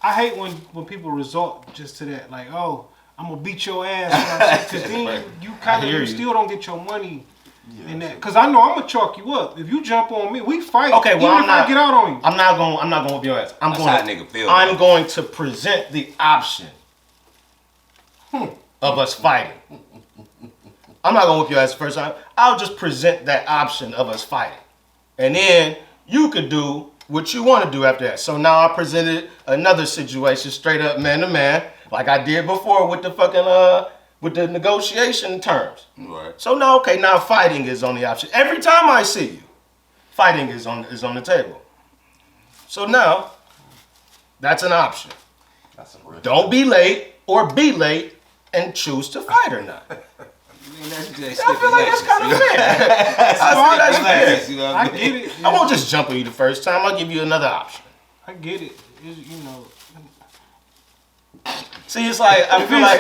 I hate when people resort just to that, like, oh, I'm gonna beat your ass, because then you kind of still don't get your money in that. Because I know I'm gonna chalk you up if you jump on me. We fight. Okay, well, even if I get out on you. I'm not going to whoop your ass. That's how a nigga feel. I'm going to present the option of us fighting. I'm not gonna whoop your ass the first time. I'll just present that option of us fighting, and then you could do what you want to do after that. So now I presented another situation, straight up man to man, like I did before with the fucking with the negotiation terms. Right. So now, okay, now fighting is on the option. Every time I see you, fighting is on the table. So now, that's an option. Don't be late or be late and choose to fight or not. I feel like that's kind of fair. I get it. I won't just jump on you the first time. I'll give you another option. I get it. You know. See, it's like I feel like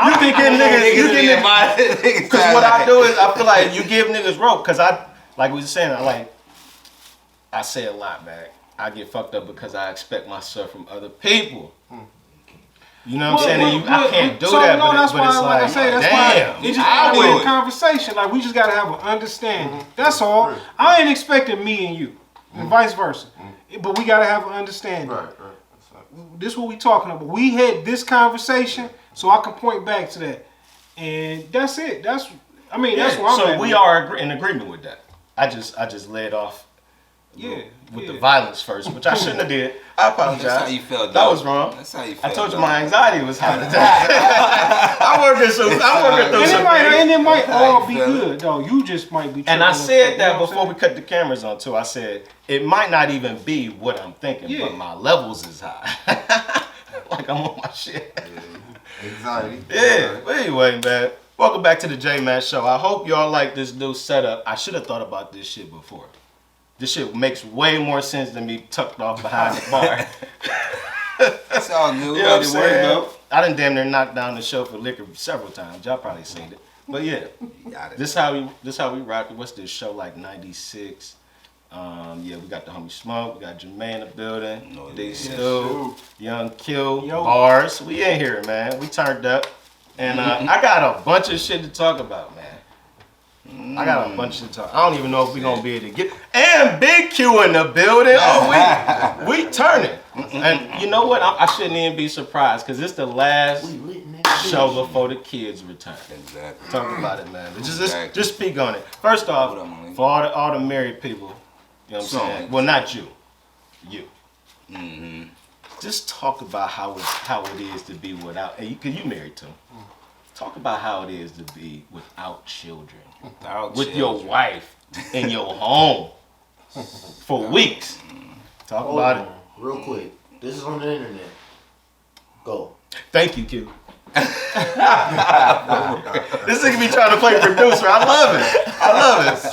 you think niggas. Because what I do is I feel like you give niggas rope. Because like we were saying, I say a lot, man. I get fucked up because I expect myself from other people. You know what I'm saying? I can't do that, no, but it's like, I say, that's damn, why it just gotta be a conversation. Like, we just gotta have an understanding. That's all. I ain't expecting me and you, and vice versa. But we gotta have an understanding. Right. This is what we talking about. We had this conversation, so I can point back to that, and that's it. That's what I'm at. So we are in agreement with that. I just laid off. With the violence first, which I shouldn't have did. I apologize. That's how you felt. That was wrong. That's how you felt. I told you my anxiety was high today. I'm working through some and it might all be good though. You just might be. And I said that before we cut the cameras on too. I said it might not even be what I'm thinking, but my levels is high. Like I'm on my shit. Anxiety. Yeah. But anyway, man. Welcome back to the J Man Show. I hope y'all like this new setup. I should have thought about this shit before. This shit makes way more sense than me tucked off behind the bar. It's all good. You know what I'm saying? I done damn near knocked down the show for liquor several times. Y'all probably seen it. But yeah, this how we rock it. What's this show like 96? Yeah, we got the homie Smoke, we got Jermaine in the building, D Stu, Young Q, Bars. We in here, man. We turned up. And I got a bunch of shit to talk about, man. I got a bunch of talk. I don't even know if we gonna be able to get. And Big Q in the building. Oh, we turning. And you know what? I shouldn't even be surprised because it's the last show before the kids return. Exactly. Talk about it, man. Just speak on it. First off, for all the married people, you know what I'm saying? Well, not you. You. Mm-hmm. Just talk about how it is to be without. Cause you married too. Talk about how it is to be without children. With your wife in your home for weeks. Talk about it. Real quick. This is on the internet. Go. Thank you, Q. This nigga be trying to play producer. I love it.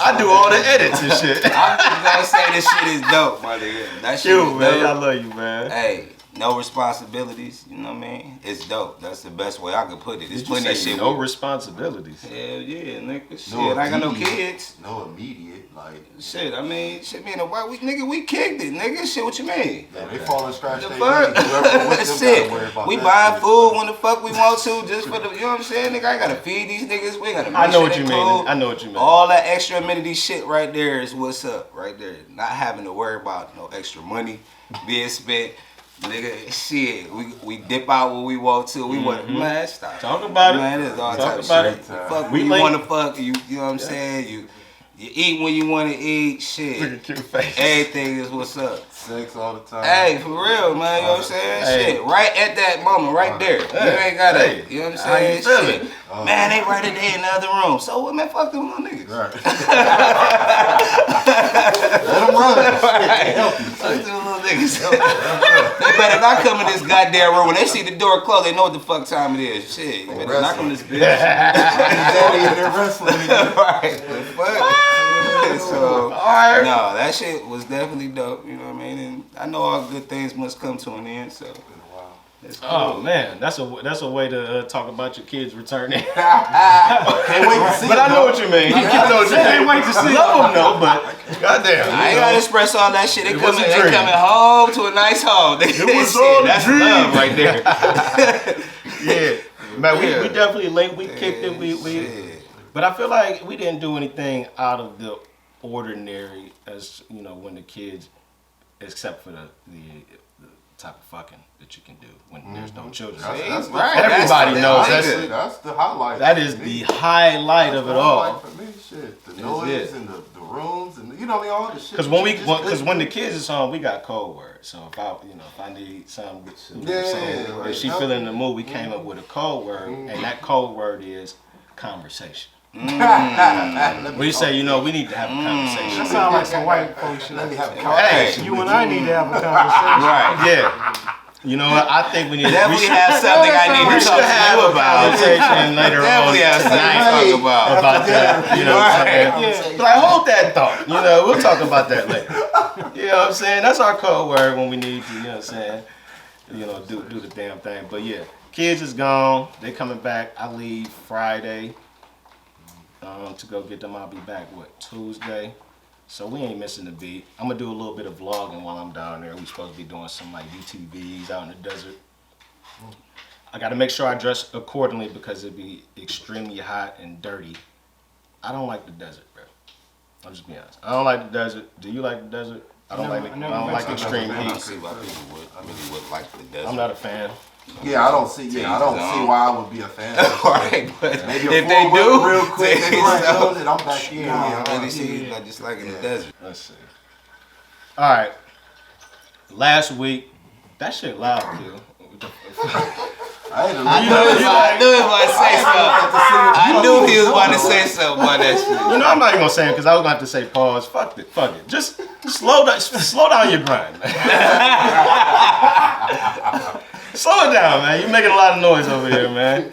I do all the edits and shit. I'm just gonna say this shit is dope, my nigga. That shit Q, is man. dope. I love you, man. Hey, no responsibilities, you know what I mean? It's dope. That's the best way I could put it. There's plenty of shit. No responsibilities. Hell yeah, nigga. Shit, No I got no kids. No immediate, like. Shit, I mean, shit, me and the wife, we kicked it, nigga. Shit, what you mean? Yeah, they fall and scratch The their fuck? knees. Whoever with them Shit, gotta worry about we that buying shit. food when the fuck we want to, just for the, you know what I'm saying? Nigga, I ain't gotta feed these niggas. We gotta make I know sure what they you cool. mean. I know what you mean. All that extra amenity shit right there is what's up, right there. Not having to worry about no extra money being spent. Nigga, shit, we dip out when we want to. We want, man, stop. Talk about it. Man, there's all Talk type of about shit. it. Fuck We when you late. want to fuck, you know what I'm saying? You eat when you want to eat, shit. Look at Q face. Everything is what's up. Sex all the time. Hey, for real, man, you know what I'm saying? Hey. Shit, right at that moment, right there. You ain't gotta, Hey. you know what I'm How you saying? feeling? Shit. Man, they right in there in the other room. So what, man, fuck them little niggas. Right. Let them run. Fuck them little niggas. They better not come in this goddamn room. When they see the door closed, they know what the fuck time it is. Shit, you better not come in this bitch. They're wrestling. Right, the fuck? So, Alright. no, that shit was definitely dope, you know what I mean? And I know all good things must come to an end, so. Oh man, that's a way to talk about your kids returning. Can't wait to see But I know what you mean. I know what you mean. Can't wait to see. Love them though, but goddamn, I ain't gotta express all that shit. They It was coming, a they dream. coming home to a nice home. It was all a That's dream. love right there. Yeah, man, Yeah. we definitely linked. We kicked it. We But I feel like we didn't do anything out of the ordinary, as you know, when the kids, except for the type of fucking that you can do when there's no children. That's Right, Everybody that's knows the- That's the highlight. That is the highlight of it all. Highlight for me, shit. The noise and the rooms and you know what I mean, all the shit. Because when the kids is home, we got code words. So if I need something, you know what I'm saying? like, If she feeling the mood, we came up with a code word, and that code word is conversation. We say, we need to have a That conversation. sounds like some white folks shit. Let me have a Hey, conversation. You and I need to have a conversation. Right. yeah. You know what? I think we need Definitely we have something I need we to should talk to have you a about. conversation later on Definitely have something to tonight talk about. about that. You know what I'm saying? Yeah. Like, hold that thought. We'll talk about that later. You know what I'm saying? That's our code word when we need to, you know what I'm saying? Do the damn thing. But yeah, kids is gone. They coming back. I leave Friday to go get them. I'll be back, Tuesday? So we ain't missing a beat. I'm gonna do a little bit of vlogging while I'm down there. We supposed to be doing some like UTVs out in the desert. I gotta make sure I dress accordingly because it'd be extremely hot and dirty. I don't like the desert, bro. I'm just being honest. I don't like the desert. Do you like the desert? I don't like extreme I heat. see why people would like the desert. I'm not a fan. Yeah, I don't see why I would be a fan of it. Right, but Maybe a if they full do, real quick, they they might so- know that I'm back in. I really see you like just like in the desert. Let's see. All right. Last week, that shit loud, Q. I ain't I knew he was about to say something. I knew he was about to say something about that shit. I'm not even gonna say it because I was going to say pause. Fuck it. Just slow down your grind, man. Slow it down, man. You're making a lot of noise over here, man.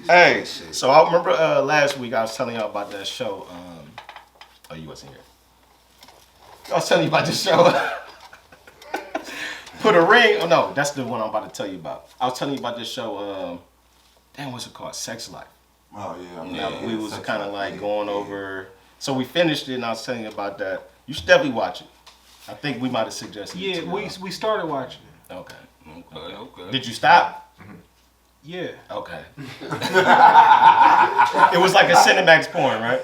Hey, so I remember last week I was telling y'all about that show. Oh, you wasn't here. I was telling you about this show. Put a ring. Oh no, that's the one I'm about to tell you about. I was telling you about this show. Damn, what's it called? Sex Life. Oh yeah, We was kind of like going over. So we finished it, and I was telling you about that. You should definitely watch it. I think we might have suggested. Yeah, it to y'all. we started watching it. Okay. Okay. Did you stop? Yeah. Okay. It was like a Cinemax porn, right?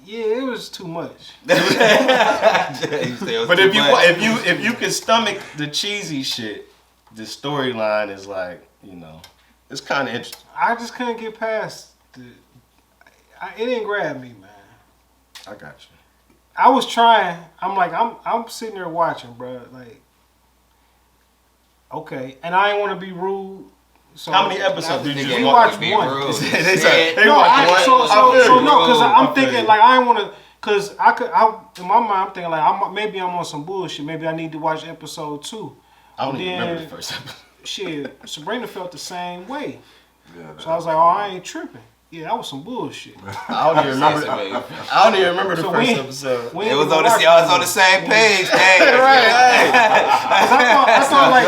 Yeah, it was too much. But if you can stomach the cheesy shit, the storyline is like, it's kind of interesting. I just couldn't get past it didn't grab me, man. I got you. I was trying. I'm sitting there watching, bro. Like, okay, and I didn't want to be rude. So How many episodes did you We watch? watched one. They said, No, because I'm I feel thinking you. like I didn't want to. Cause I in my mind I'm thinking like maybe I'm on some bullshit. Maybe I need to watch episode 2. I don't even Then- remember the first episode. Shit, Sabrina felt the same way. Yeah, So I was like, oh, I ain't tripping. Yeah, that was some bullshit. I don't even remember. I don't even remember the So first we- episode. We It ain't was even on the watch y'all was it. on the same page. Hey, I thought like,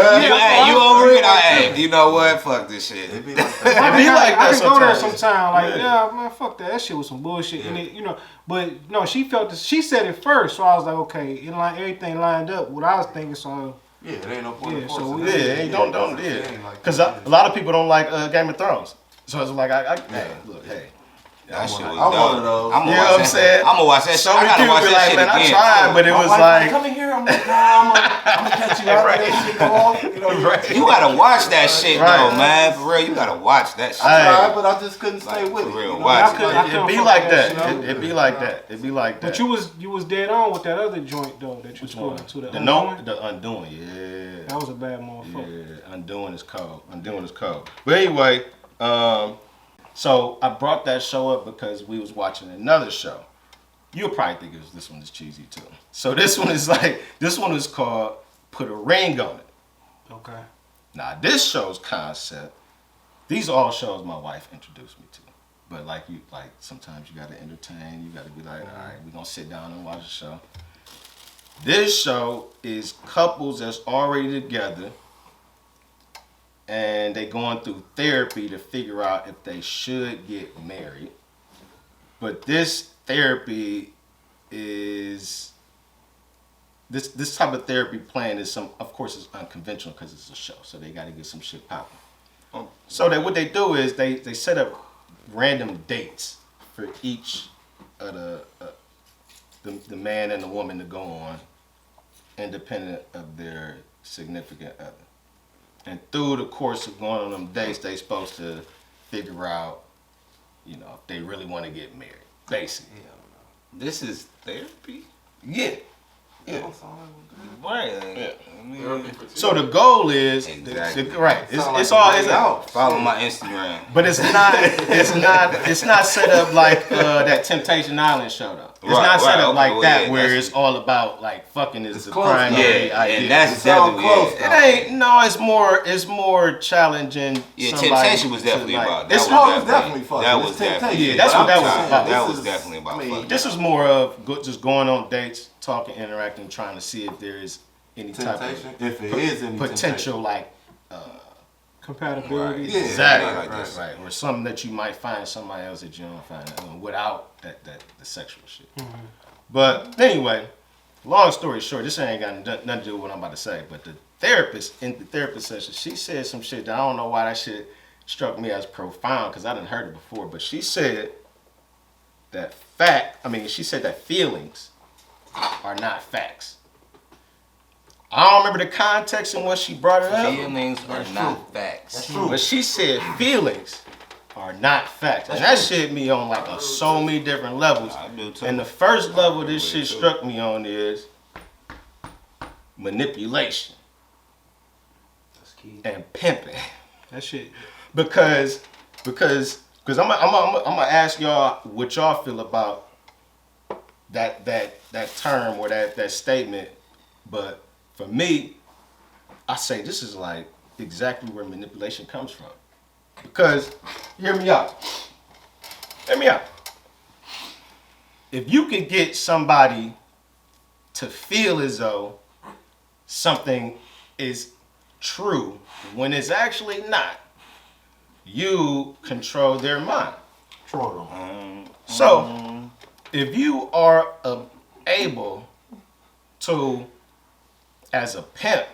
you over it? Hey, you know what? Fuck this shit. It'd be like that. It be like I that could go there sometimes. sometime. Like, yeah, man, fuck that. That shit was some bullshit. And it, but no, she felt this. She said it first, so I was like, okay, everything lined up. What I was thinking, so Yeah, it ain't no point Yeah, in so forcing we- it. Yeah, don't It yeah. ain't like Because that. a lot of people don't like Game of Thrones. So it's like, hey, look, hey. That shit was I'm one dope. of those. I'm You know what I'm saying? I'm gonna watch that shit. So I many gotta people watch be that like, shit man, I again. tried, but it My was wife like, come in here. I'm like, nah, I'm gonna catch you out. Right. That shit go off. You know, Right. You gotta watch that shit Right. though, man. For real, you gotta watch that shit. Hey. I tried, but I just couldn't stay Like, with for it. real, you know? watch I it. couldn't It'd be fuck like with that. shit. It'd be like that. It'd be like that. But you was dead on with that other joint though that you Which spoke one? to the The Undoing, yeah. That was a bad motherfucker. Yeah, Undoing is cold. Undoing is cold. But anyway, so I brought that show up because we was watching another show. You'll probably think this one is cheesy too. So this one is called Put a Ring on It. Okay. Now this show's concept, these are all shows my wife introduced me to. But like sometimes you gotta entertain, you gotta be like, all right, we're gonna sit down and watch a show. This show is couples that's already together and they going through therapy to figure out if they should get married. But this therapy is this type of therapy plan is of course it's unconventional because it's a show, so they got to get some shit popping. So what they do is they set up random dates for each of the man and the woman to go on, independent of their significant other. And through the course of going on them dates, they supposed to figure out, if they really want to get married, basically. This is therapy? Yeah. Right. Yeah. I mean, So the goal is Exactly. right. It's like all a it's way out. follow my Instagram. but it's not set up like that Temptation Island show though. It's Right, not set right, up okay, like well, that yeah, where that's- it's all about like fucking is the close, primary idea. And that's sound definitely close, it. It ain't. No, it's more challenging. Yeah, somebody Temptation was to, definitely like- about. This That was definitely fucking. That It's was definitely. Temptation. Yeah, that's what that was I'm about. sorry, That This was is- definitely about. I mean, fucking. This is more of just going on dates, talking, interacting, trying to see if there is any Temptation. type If it is any of potential like. Compatibility. Right. Yeah. Exactly. Like Right, this. right. Or something that you might find somebody else that you don't find without the sexual shit. But anyway, long story short, this ain't got nothing to do with what I'm about to say. But the therapist in the therapist session, she said some shit that I don't know why that shit struck me as profound because I didn't heard it before. But she said that she said that feelings are not facts. I don't remember the context in what she brought it up. Feelings are not facts. But she said feelings are not facts. And that shit hit me on like so many different levels. I do too. And the first level this shit struck me on is manipulation That's key. and pimping. That shit. Because I'm gonna ask y'all what y'all feel about that term or that statement. But for me, I say this is like exactly where manipulation comes from. Because, hear me out. If you could get somebody to feel as though something is true when it's actually not, you control their mind. So, if you are able to, as a pimp,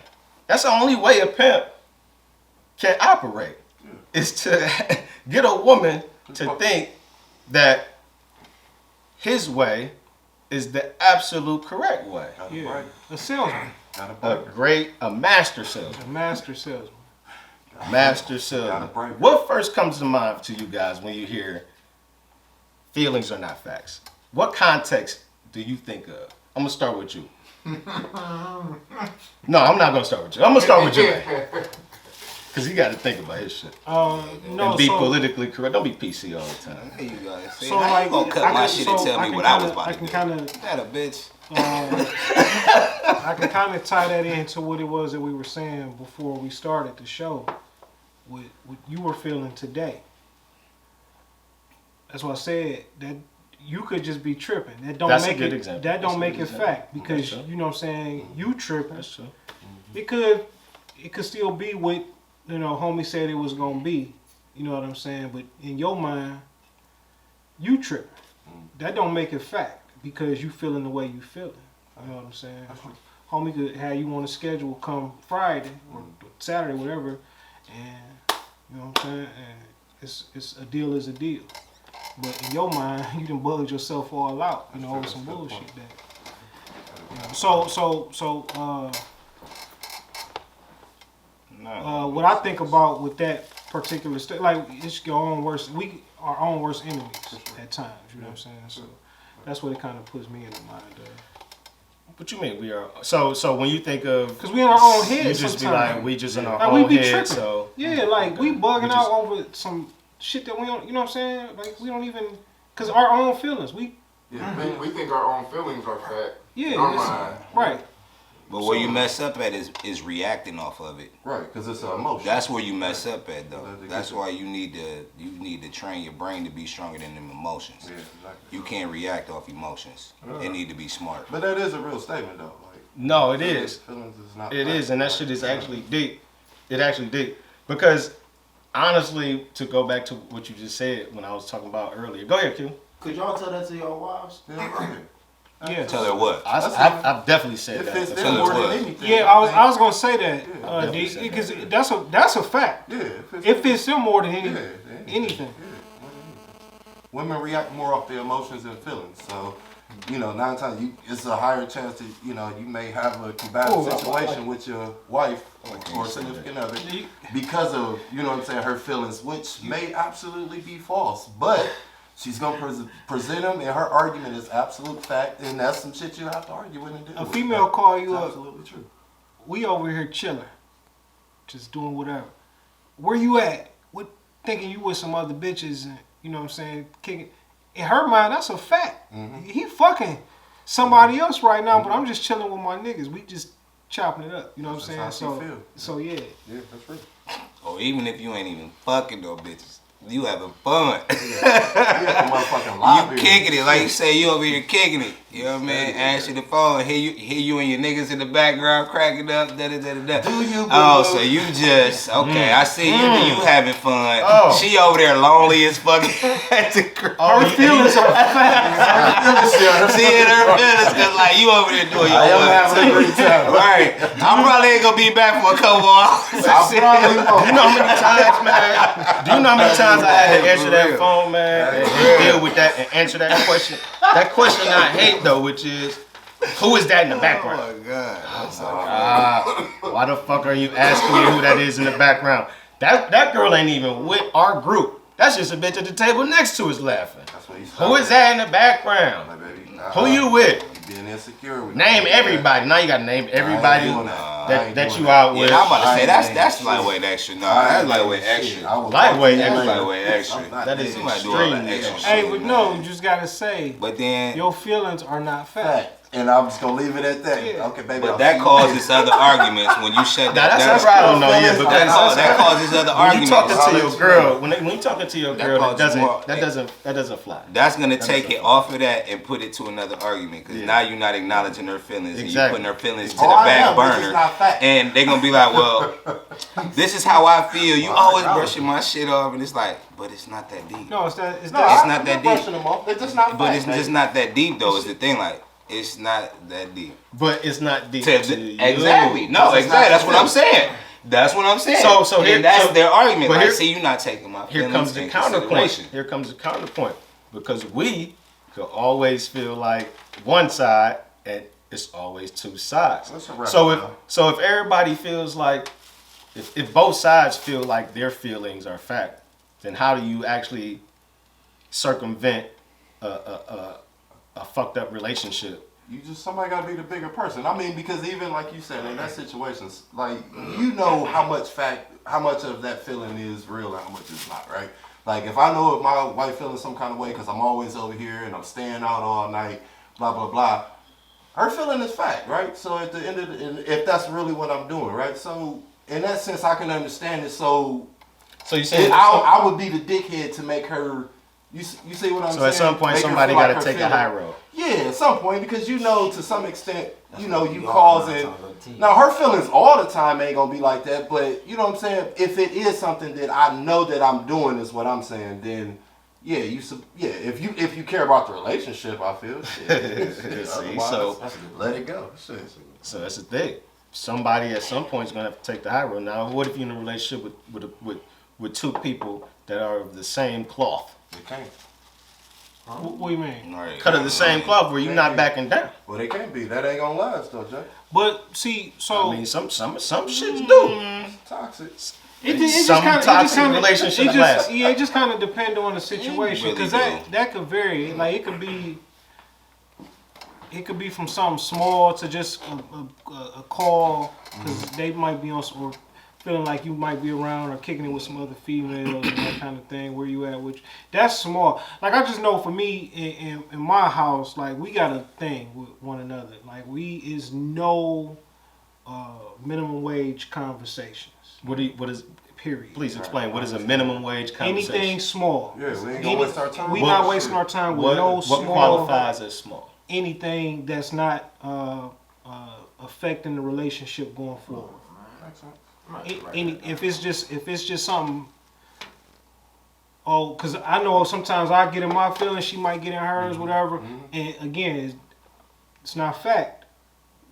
that's the only way a pimp can operate, is to get a woman to think that his way is the absolute correct way. Yeah. A salesman. A master salesman. A master salesman. Master salesman. break it. What first comes to mind to you guys when you hear feelings are not facts? What context do you think of? I'm gonna start with you. No, I'm not gonna start with you. I'm gonna start with you, man. Cause you got to think about his shit No, and be so, politically correct. Don't be PC all the time. There you go. See, So how like, you gonna cut my shit and tell me what I was about to do? kind of, That a bitch. I can kind of tie that into what it was that we were saying before we started the show. What you were feeling today. That's why I said that you could just be tripping. That don't That's a make good it. example. That don't That's a make good it example. fact because That's true. you know what I'm saying. You tripping. That's true. It could still be what homie said it was gonna be. You know what I'm saying? But in your mind, you tripping. That don't make it fact because you feeling the way you feeling. You know what I'm saying? Homie could have you on a schedule come Friday or Saturday, whatever, and you know what I'm saying? And it's a deal is a deal. But in your mind, you done bugged yourself all out, over some bullshit that. What I think about with that particular like it's our own worst enemies at times. You know what I'm saying? So that's what it kind of puts me in the mind of. What you mean we are? So when you think of, Because we in our own head you just sometimes. be like we just in our Like, own we be head. tripping. So Yeah, like we bugging We out just- over some shit that we don't. You know what I'm saying? Like we don't even. Because our own feelings. We think our own feelings are fact. Yeah, In our it's- mind. right. But where you mess up at is reacting off of it. Right, because it's an emotion. That's where you mess up at though. That's why you need to train your brain to be stronger than them emotions. Yeah, exactly. You can't react off emotions. It need to be smart. But that is a real statement though. Like No, it is. Feelings is not. It fact. is, and that shit is actually deep. It actually deep. Because honestly, to go back to what you just said when I was talking about earlier. Go ahead, Q. Could y'all tell that to your wives? Yeah, right. Yeah. Tell her what? I've definitely said If that. it's before. them more than what? anything. Yeah, I was gonna say that, Yeah, D, definitely because said that's a fact. Yeah, If it's them more than yeah, anything. Women react more off their emotions and feelings. So, 9 times it's a higher chance that you may have a combative situation with your wife or significant other because of her feelings, which may absolutely be false, but she's gonna present them, and her argument is absolute fact, and that's some shit you have to argue with and deal A with. female call you It's up. absolutely true. We over here chilling, just doing whatever. Where you at? What thinking you with some other bitches and you know what I'm saying? Kicking. In her mind, that's a fact. He fucking somebody else right now, but I'm just chilling with my niggas. We just chopping it up. You know what I'm saying? That's how she feel. So yeah. Yeah, that's real. Or even if you ain't even fucking no bitches, you having fun. Yeah, motherfucking lobby. You kicking it, like you say, you over here kicking it. You know what I mean? Answer the phone, hear you and your niggas in the background cracking up, da da da da. Do you? Oh, boo-boo? so you just okay? I see you having fun. Oh. She over there lonely as fuck at the crib. Her feelings are facts. Seeing her feelings, cause like you over there doing your I am work. having a great time. Right, I probably ain't gonna be back for a couple hours. I probably won't. You know how many times, man? Do you know how many times I had to answer that phone, man, and deal with that and answer that question? That question I hate though, which is, who is that in the background? Oh my god. Why the fuck are you asking me who that is in the background? That girl ain't even with our group. That's just a bitch at the table next to us laughing. That's what he's Who is that in the background? My baby. Who you with? You being insecure with Name me. everybody. Now you gotta name everybody that you out with. Yeah, I'm about to say I ain't that's shit. lightweight extra. No, I that's ain't lightweight shit. extra. I will Lightweight talk to you extra. later. Lightweight extra. I'm not That is You might do all that extreme. extra Hey, shit, but man. no, you just gotta say But then, your feelings are not fact. Fact. And I'm just gonna leave it at that. Yeah. Okay, baby. but I'll that see you causes other arguments when you shut Now that that's down. what I don't know yet, but That causes other when you arguments. talking to your girl, when you talking to your That girl, causes more- that doesn't fly. That's gonna take it off of that and put it to another argument because now you're not acknowledging her feelings and Exactly. you're putting her feelings to Oh, the I back am, but it's burner, not fact. and they're gonna be like, "Well, this is how I feel. You always brushing my shit off," and it's like, "But it's not that deep." No, it's that. It's No, that. It's not that deep. brushing them off. They're just not But fact, it's baby. just not that deep though. Is the thing like it's not that deep. But it's not deep To- to you. exactly. No, It's exactly. not That's what the I'm saying. That's what I'm saying. So here- and that's so- their argument. but Like, here- see, you're not taking my Here feelings comes the in counterpoint. consideration. Here comes the counterpoint. Because we could always feel like one side and it's always two sides. That's a wrap, So man. if everybody feels like if both sides feel like their feelings are fact, then how do you actually circumvent a fucked up relationship? Somebody gotta be the bigger person. I mean, because even like you said, in that situation, like you know how much of that feeling is real and how much is not, right? Like if I know if my wife feeling some kind of way because I'm always over here and I'm staying out all night, blah blah blah. Her feeling is fact, right? So at the end of if that's really what I'm doing, right? So in that sense, I can understand it. So So you say I would be the dickhead to make her. You see what I'm saying? so at some point Make her somebody feel like got to her take a feeling- high road. Yeah, at some point, because to some extent, you all causing. nine times out of 10. Now, her feelings all the time ain't gonna be like that, but you know what I'm saying? If it is something that I know that I'm doing, is what I'm saying, then yeah, if you care about the relationship, I feel. Shit. See, Otherwise, so- let it go. Shit. So that's the thing. Somebody at some point is gonna have to take the high road. Now, what if you're in a relationship with two people that are of the same cloth? They can't. What do you mean? Right. Cut of the same cloth where you're not backing down. Well, they can't be. That ain't gonna last, though, Jay. But see, so I mean, some shits do. Toxic. some toxic relationships last. Yeah, it just kind of depend on the situation really because do. that could vary. Like it could be from something small to just a call because they might be on or feeling like you might be around or kicking it with some other females and that kind of thing. Where you at? Which that's small. Like I just know for me in my house, like we got a thing with one another. Like we is no minimum wage conversations. What is? Period. Please explain. What is a minimum wage conversation? Anything small. Yeah, we ain't gonna waste our time. We What- not wasting our time with no what small. qualifies as small? Anything that's not affecting the relationship going forward. Makes sense. I'm gonna have to write Any, that down. if it's just something. Oh, because I know sometimes I get in my feelings, she might get in hers, whatever. And again, it's not fact.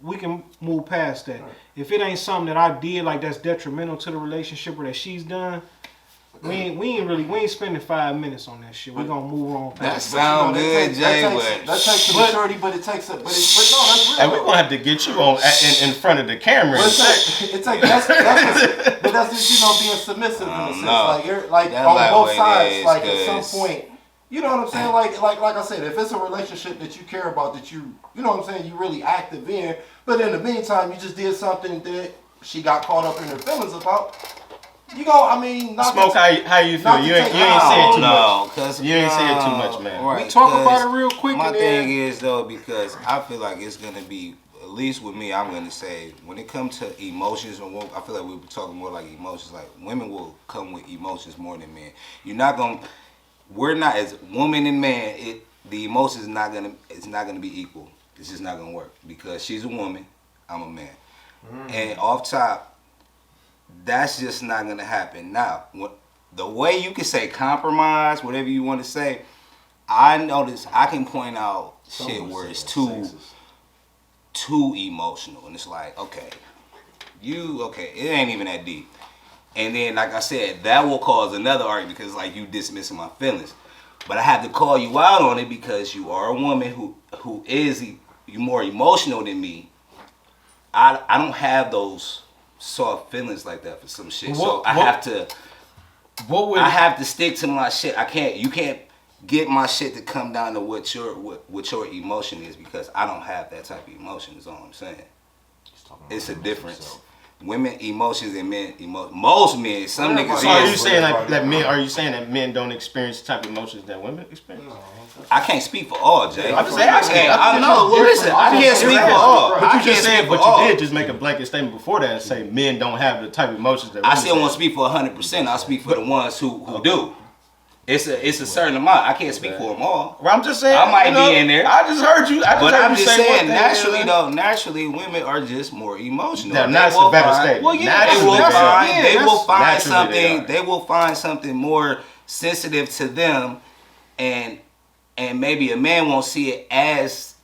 We can move past that. If it ain't something that I did like that's detrimental to the relationship or that she's done, we ain't spending 5 minutes on that shit. We gonna move on That past it. sound good, Jay, that but takes a maturity, but it takes a, but no, that's real. And we're gonna have to get you on in front of the camera. But And that's just, you know, being submissive in a sense. no. Like you're like That's on like both what it sides. is, Like at 'cause- some point, you know what I'm saying? Like I said, if it's a relationship that you care about, that you know what I'm saying, you really active in, but in the meantime, you just did something that she got caught up in her feelings about. You go, I mean, not Smoke, to- how you feel? not to You ain't take- saying I too don't much. know, 'cause, You ain't saying too much, man. Right, We talk 'cause about it real quick My and then- thing is though, because I feel like it's gonna be, at least with me, I'm gonna say when it comes to emotions, I feel like we were talking more like emotions. Like women will come with emotions more than men. We're not as woman and man. The emotions it's not gonna be equal. It's just not gonna work because she's a woman, I'm a man, and off top. That's just not gonna happen. Now, the way you can say compromise, whatever you want to say, I notice I can point out shit where it's too emotional, and it's like, okay, it ain't even that deep. And then, like I said, that will cause another argument because like you dismissing my feelings. But I have to call you out on it because you are a woman who is you more emotional than me. I don't have those soft feelings like that for some shit. So I have to stick to my shit. You can't get my shit to come down to what your emotion is because I don't have that type of emotion is all I'm saying. It's a difference. Women emotions and men most men, some niggas So are you is. saying that men? Are you saying that men don't experience the type of emotions that women experience? I can't speak for all, Jay. I'm just asking. I know. Well, listen, I can't speak for all. But I you can't just said, speak for but all. you did just make a blanket statement before that and say men don't have the type of emotions that I women still have. won't speak for 100%. I speak for the ones who do. It's a certain amount. I can't speak for them all. Well, I'm just saying. I might be in there. I just heard you. But I'm just saying, naturally, naturally, women are just more emotional. Yeah, They that's will a better find- statement. Well, yeah, They will Naturally, find. yeah, They will find naturally something. they They will find something more sensitive to them, and maybe a man won't see it as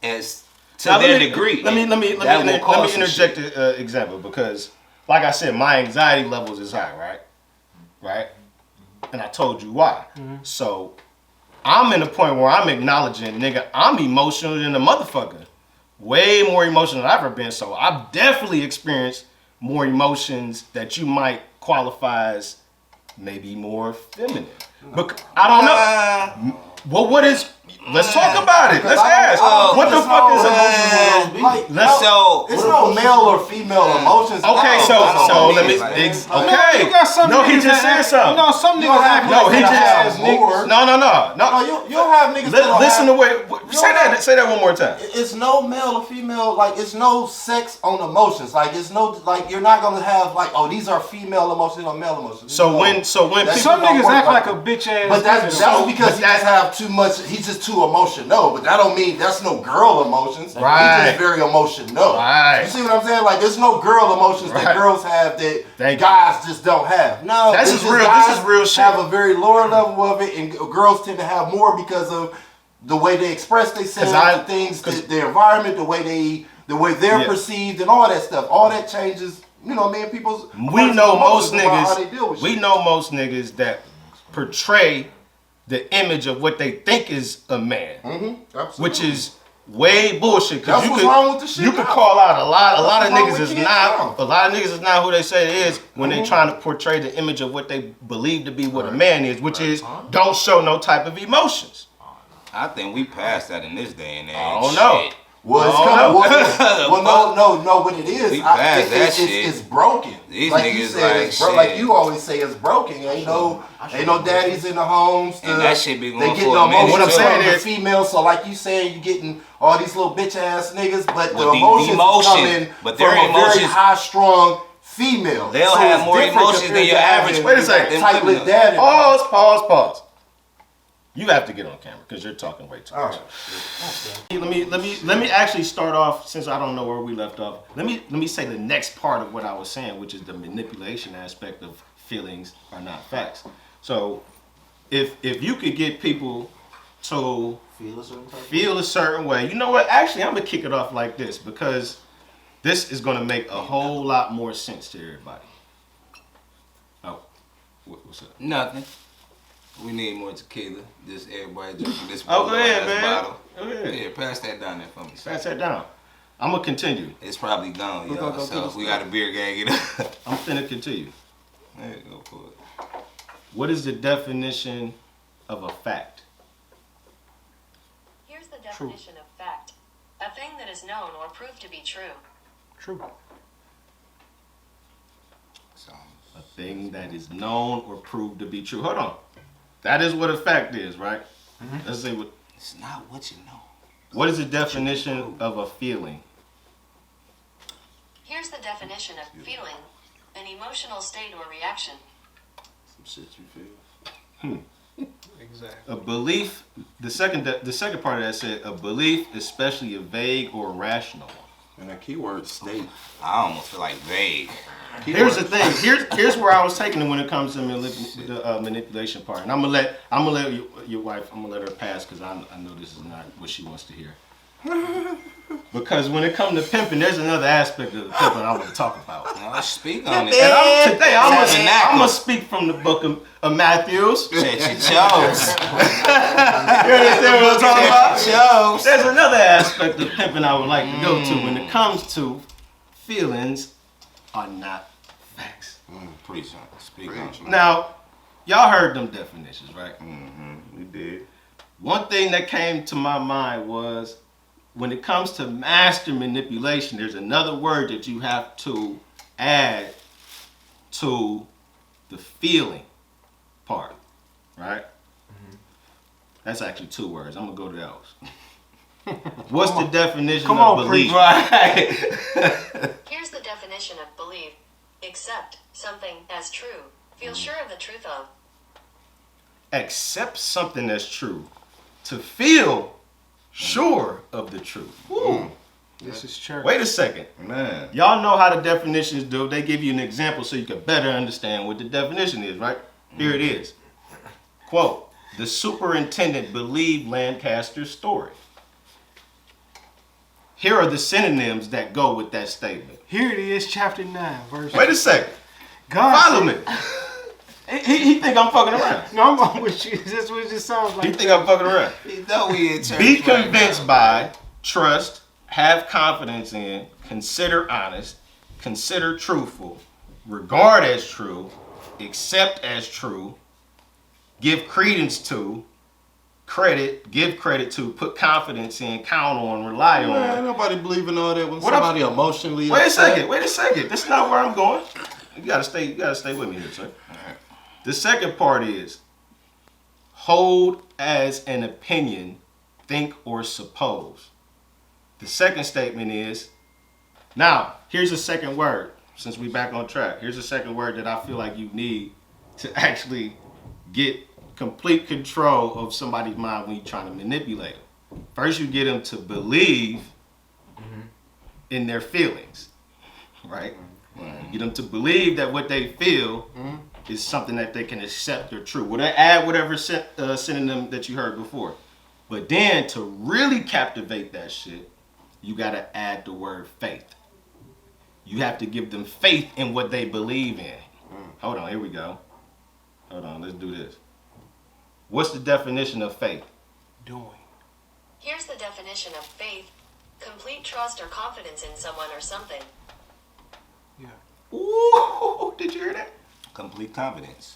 to Now, their degree. Let me That will cause some interject shit. an example because, like I said, my anxiety levels is high, right, and I told you why. So I'm in a point where I'm acknowledging, nigga, I'm emotional than a motherfucker, way more emotional than I've ever been. So I've definitely experienced more emotions that you might qualify as maybe more feminine. But I don't know. Well, what is? Let's talk about it. Let's ask. What the fuck is emotional? Like, Let's- So it's no male or female emotions. Okay, I so don't let me. know, man. Okay. You got some No, he niggas just that said something. No, some You niggas don't have act No, like he that just- ass niggas. No. You'll have niggas that'll Listen have, to what. Say that one more time. it's no male or female, like it's no sex on emotions. Like it's no, like you're not gonna have like, oh, these are female emotions or male emotions. So No. when That's- people, Some don't niggas work act like like a bitch ass. But that's nigga. because he just have too much. He's just too emotional. But that don't mean that's no girl emotions. Right. He's just very emotional. Right. You see what I'm saying? Like there's no girl emotions Right. that girls have that Thank you. guys just don't have. No, This it's is just real- guys this is real shit. Have a very lower level of it, and girls tend to have more because of the way they express themselves, 'Cause the things, the environment, the way they're Yeah. perceived, and all that stuff. All that changes. You know, man, people's. we know most emotions about how they deal niggas. with We shit. know most niggas that portray the image of what they think is a man, Absolutely. which is way bullshit. Cause That's you what's could, wrong with the shit you could now. call out a lot of what's wrong niggas with is kids not. now. A lot of niggas is not who they say it is when they trying to portray the image of what they believe to be what a man is, which is don't show no type of emotions. I think we passed that in this day and age. I don't know. Shit. Well, it's Oh, kind of, no. no. What it is, We passed that shit. It's broken. These like you niggas said, like it's shit. like you always say, it's broken. Ain't no daddies in the homes. And that shit be they going get for no a minute. emotions What I'm saying from the is- females. So like you saying, you getting all these little bitch ass niggas, but Well, the emotions emotion, coming but from their a very emotions- high strong female. They'll So have it's more different emotions than compared your to average. having Wait a second. tight lit dad. Pause. You have to get on camera because you're talking way too All much. right. Let me actually start off, since I don't know where we left off. Let me say the next part of what I was saying, which is the manipulation aspect of feelings are not facts. So if you could get people to Feel a certain type. feel a certain way, you know what? Actually, I'm gonna kick it off like this because this is gonna make a whole lot more sense to everybody. Oh, what's up? Nothing. We need more tequila. Just everybody drinking this Oh, go ahead, ass man. bottle. Go ahead. Yeah, pass that down there for me. Pass that down. I'm gonna continue. It's probably gone, We're gonna yo. go So through if the we got a beer gang, it up. I'm finna continue. There you go for it. What is the definition of a fact? Here's the definition of fact. A thing that is known or proved to be true. True. So, A thing that is known or proved to be true. Hold on. That is what a fact is, right? Let's see what. it's not what you know. What is the definition of a feeling? Here's the definition of feeling. An emotional state or reaction. Some shit you feel. Exactly. A belief. The second part of that said a belief, especially a vague or irrational one. And that keyword state. I almost feel like vague. Here's the thing. Here's where I was taking it when it comes to the manipulation part. And I'm gonna let your wife. I'm gonna let her pass because I know this is not what she wants to hear. Because when it comes to pimping, there's another aspect of the pimping I want to talk about. Now, speak on it. And today I'm Tabernacle. gonna speak from the book of Matthews. You Shit, you chose. understand what I'm talking about? Chose. There's another aspect of pimping I would like to go to when it comes to feelings are not facts. Preach on it. Speak on it. Now, y'all heard them definitions, right? We did. One thing that came to my mind was when it comes to master manipulation, there's another word that you have to add to the feeling part, right? That's actually two words. I'm gonna go to those. What's the definition Come of on, belief? Right. Here's the definition of believe. Accept something as true. Feel sure of the truth of. Accept something that's true. To feel sure of the truth. Woo. This is church. Wait a second. Man. Y'all know how the definitions do. They give you an example so you can better understand what the definition is, right? Here it is. Quote, the superintendent believed Lancaster's story. Here are the synonyms that go with that statement. Here it is, chapter 9, verse. Wait a second. God Follow said- me. He think I'm fucking around. No, I'm on with you. That's what it just sounds He like. think I'm fucking around. You know we in church. Be right convinced now. by, trust, have confidence in, consider honest, consider truthful, regard as true, accept as true, give credence to, credit, give credit to, put confidence in, count on, rely on. Man, ain't nobody believing all that when What up- somebody emotionally Wait a upset. second. That's not where I'm going. You gotta stay with me here, sir. The second part is hold as an opinion, think or suppose. The second statement is, now, here's a second word, since we back on track. Here's a second word that I feel like you need to actually get complete control of somebody's mind when you're trying to manipulate them. First, you get them to believe in their feelings, right? You get them to believe that what they feel is something that they can accept or true. Well, they add whatever synonym that you heard before. But then to really captivate that shit, you gotta add the word faith. You have to give them faith in what they believe in. Hold on, here we go. Hold on, let's do this. What's the definition of faith? Doing. Here's the definition of faith. Complete trust or confidence in someone or something. Yeah. Ooh, did you hear that? Complete confidence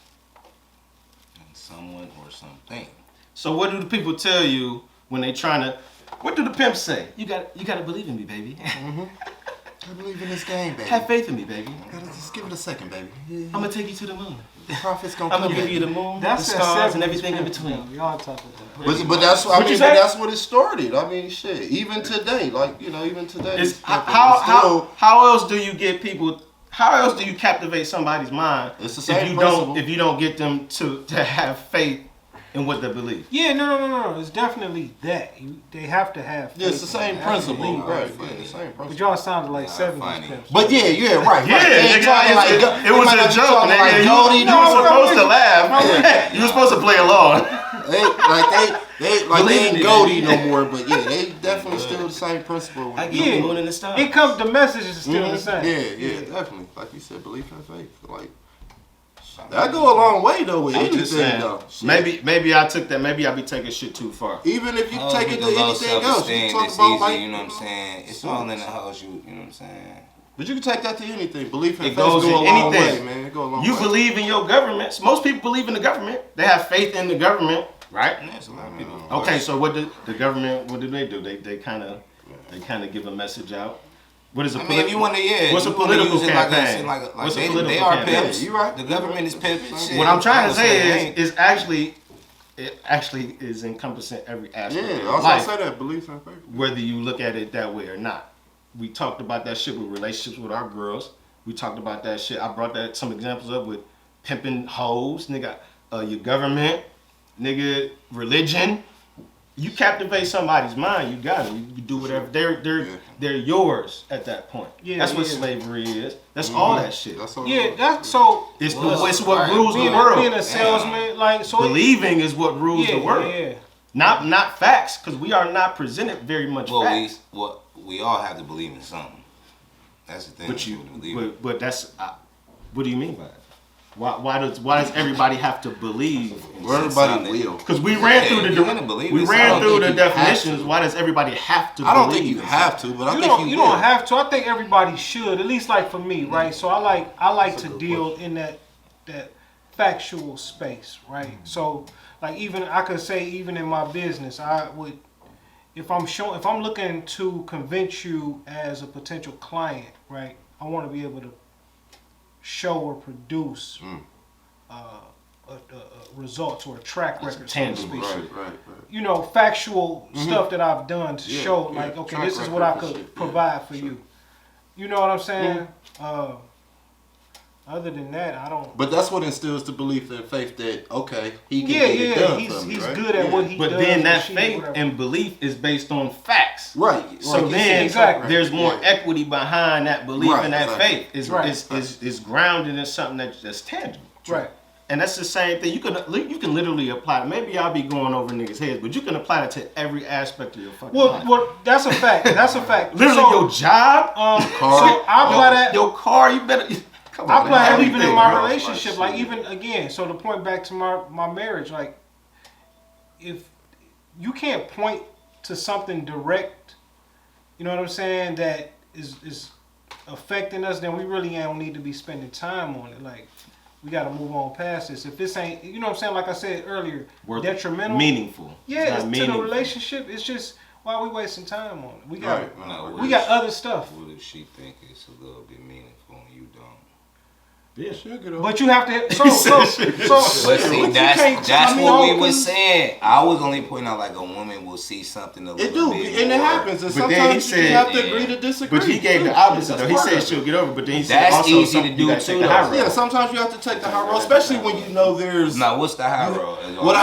in someone or something. So what do the people tell you when they trying to? What do the pimps say? You gotta believe in me, baby. I believe in this game, baby. Have faith in me, baby. Gotta just give it a second, baby. I'm gonna take you to the moon. The prophet's gonna I'm come gonna give in. you the moon, That's the that stars, and 70s everything in pimp between. stuff. Y'all talk about that. But that's What you say? that's what it started. I mean, shit. Even today, like even today. It's, it's how else do you get people? How else do you captivate somebody's mind It's the same if you principle. don't get them to have faith in what they believe. Yeah, no. It's definitely that. They have to have. Yeah, it's the faith. same They have to principle, believe. right? Yeah, the same But principle. y'all sounded like Nah, 70s funny. pimps. But yeah, right. Yeah, They ain't nigga, talking like it was they might a not be joke, talking nigga. like You Goldie, were supposed to laugh. Yeah. You were supposed to play along. They Believing ain't it, Goldie yeah. no more, but yeah, they definitely still the same principle. I get Yeah. the moon and the stars. It comes. The message is still the Mhm. same. Yeah, definitely. Like you said, belief and faith. Like that go a long way though with I'm anything just saying, though. Shit. maybe I took that. Maybe I be taking shit too far. Even if you Hoes take with it the to low anything else, you self-esteem, talk it's about easy, like you know what I'm saying? It's all in the house, you know what I'm saying? But you can take that to anything. Belief and It faith goes go a in long anything. way, man. It go a long You way. believe in your government. Most people believe in the government. They have faith in the government, right? There's a lot of people. Okay, so what do the government? What do? They kind of give a message out. What is a I mean, if you want to, what's a you wanna political use it campaign? like What's a they political are campaign? pimps. Yeah, you right. The government is pimping shit. What I'm trying to Honestly, say ain't- is actually, it actually is encompassing every aspect Yeah, of I your was gonna life, say that. Belief and faith. whether you look at it that way or not. We talked about that shit with relationships with our girls. We talked about that shit. I brought that some examples up with pimping hoes, nigga, your government, nigga, religion. You captivate somebody's mind, you got it. You do whatever. They're yours at that point. Yeah, That's what yeah. slavery is. That's all that shit. That's all. Yeah, that's so. It's Well, it's what right. rules the Being world. a salesman, like so. Believing is what rules yeah, the world. Yeah. Not facts, because we are not presented very much Well, facts. we all have to believe in something. That's the thing. But we believe in. but that's what do you mean by that? Why does everybody have to believe? Well, everybody Something. will. Because we ran Yeah, through you're gonna believe we it. I ran don't through think the you have definitions. to. Why does everybody have to? I don't believe think you in have to, but I You think don't. you You will. don't have to. I think everybody should. At least like for me, right? So I like to deal in that factual space, right? So like even I could say even in my business, I would if I'm looking to convince you as a potential client, right? I want to be able to show or produce results or a track record, so to tangible, speak. Right. You know, factual stuff that I've done to Yeah, show, yeah. like, okay, Track this is what I record and could shit. provide for Sure. you. You know what I'm saying? Other than that, I don't. But that's what instills the belief and faith that okay, he can Yeah, get it done he's for me, he's right? good at Yeah. what he But does. then and that shit, faith whatever. and belief is based on facts. Right. So like you then said, exactly. there's more Yeah. equity behind that belief Right, and that exactly. faith. Is Right. is grounded in something that's tangible. Right. And that's the same thing. You can literally apply it. Maybe I'll be going over niggas' heads, but you can apply it to every aspect of your fucking life. Well, that's a fact. That's a fact. Literally, So, your job, car, so I apply that. your car. You better come I on. apply man, that even in everything, my bro. relationship. Like even again, so to point back to my marriage, like if you can't point to something direct, you know what I'm saying, that is affecting us, then we really don't need to be spending time on it. Like we got to move on past this. If this ain't, you know what I'm saying, like I said earlier, detrimental, meaningful. yeah, not it's to the meaningful. relationship. It's just why are we wasting time on it? We got Right. No, we got other stuff. What if she think it's a little bit meaningful and you don't? Yeah. She'll get over But you have to. So But see, you that's can't- that's I mean, what we all was things- saying. I was only pointing out like a woman will see something a little It do, bit and it more. happens. And But then he sometimes you said- have to Yeah. agree to disagree. But he gave the Shit, opposite that's though. He part said of it. she'll get over, but then he said That's also easy to something do you gotta too, take the though. high road. Yeah, sometimes you have to take the high road, especially when you know there's. Now, what's the high road? What a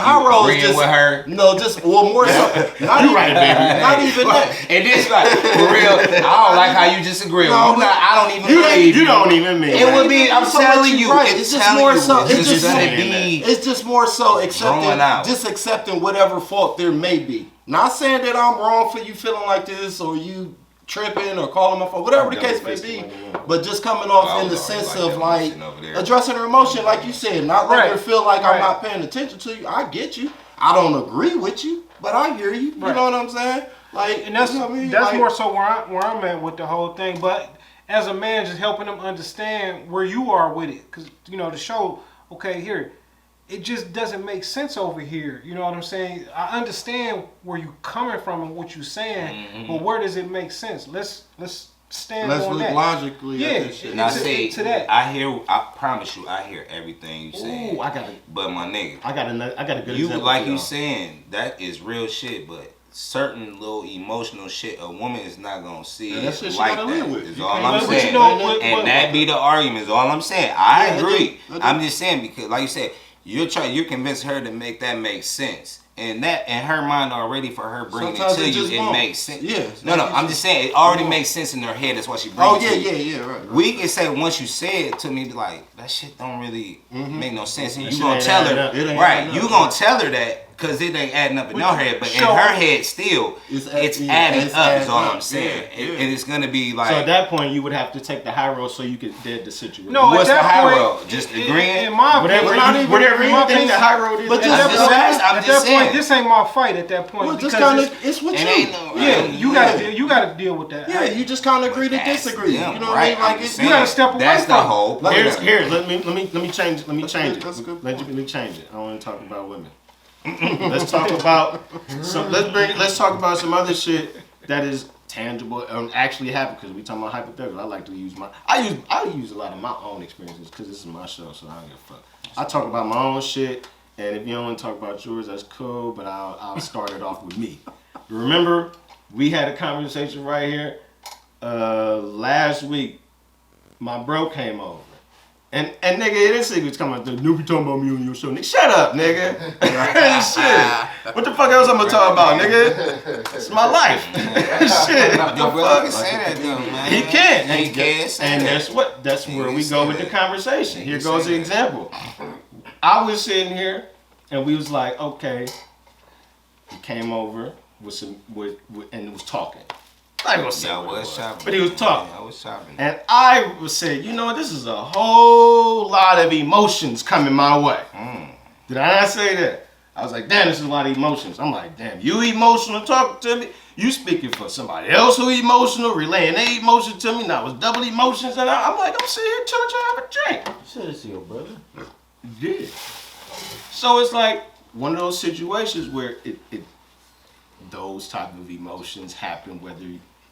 high road is just with her. No, just more so. Not You even, right, baby. Not even that. And this like for real. I don't like how you disagree. No, You not, I don't even You believe don't even mean It that. would be. I'm So much telling you. right. It's just telling more you. so. It's It's just gonna saying be. It's just more so Growing accepting, out. just accepting whatever fault there may be. Not saying that I'm wrong for you feeling like this or you tripping or calling my phone, whatever the case may be. But just coming off I in the was already sense like of that like emotion over there. addressing her emotion, like you said, not letting her Right. feel like I'm Right. not paying attention to you. I get you. I don't agree with you, but I hear you. You Right. know what I'm saying? Like, And that's you know what I mean? that's Like, more so where I'm at with the whole thing. But as a man, just helping them understand where you are with it, because you know to show, okay, here, it just doesn't make sense over here. You know what I'm saying? I understand where you coming from and what you're saying, but where does it make sense? Let's stand Let's on look that. logically Yeah, at this shit. Now to- see, to that. I promise you, I hear everything you saying. Ooh, I got But my nigga, a good you example like for you y'all. saying that is real shit, but certain little emotional shit a woman is not gonna see Yeah, that it shit she like gotta that. live with. Is You all can't I'm live But saying. you know, And that be the argument. Is all I'm saying. I Yeah, I do. agree. I do. I'm just saying because, like you said, You're convincing her to make that make sense. And that in her mind already for her bringing Sometimes it to it you, just it won't. makes sense. Yeah. No, I'm just saying it already makes sense in her head. That's why she brings Oh it to you. yeah, right. We can say once you say it to me, like that shit don't really make no sense. And That you shit gonna ain't tell adding her, up. It ain't right? adding You up. gonna tell her that because it ain't adding up in her head, but in her head still, It's it's add- adding it's up. Is adding all up. I'm saying, Yeah, yeah. and it's gonna be like. So at that point, you would have to take the high road so you could dead the situation. No, What's at the that high point, road? Just agreeing? In my whatever opinion, you, whatever in you my think opinion, the high road is. But that's just- I'm the just high road. saying. I'm at just that point, saying. this ain't my fight. At that point, Well, just because kind it's- of, it's with It you. ain't no. yeah, you gotta deal with that. Yeah, you just kind of agree to That's disagree. them, You know what right? I mean? Like I'm just it's, you gotta step away That's the from it. whole point. Here, let me change it. Let me change it. That's good. Let me change it. I want to talk about women. Let's talk about some. Let's talk about some other shit that is tangible and actually happen because we talking about hypothetical. I like to use I use a lot of my own experiences because this is my show, so I don't give a fuck. I talk about my own shit, and if you don't want to talk about yours, that's cool. But I'll start it off with me. Remember, we had a conversation right here last week. My bro came over. And nigga, this nigga was coming out there, you be talking about me on your show. Nigga, shut up, nigga. Shit. What the fuck else I'm gonna talk about, nigga? It's my life. Shit. Your The brother can fuck? say that though, man. He can. He can say And that. that's what. That's He where can we say go with the that. conversation. He Here can goes say the that. example. I was sitting here, and we was like, okay. He came over with some and was talking. I ain't gonna say Yeah, I what it was shopping. but he was talking. Yeah, I was shopping. And I was saying, you know, this is a whole lot of emotions coming my way. Did I not say that? I was like, damn, this is a lot of emotions. I'm like, damn, you emotional talking to me? You speaking for somebody else who emotional, relaying their emotions to me. Now it's double emotions. And I'm like, I'm sitting here chilling, trying to have a drink. You said it's your brother. Yeah. So it's like one of those situations where those type of emotions happen, whether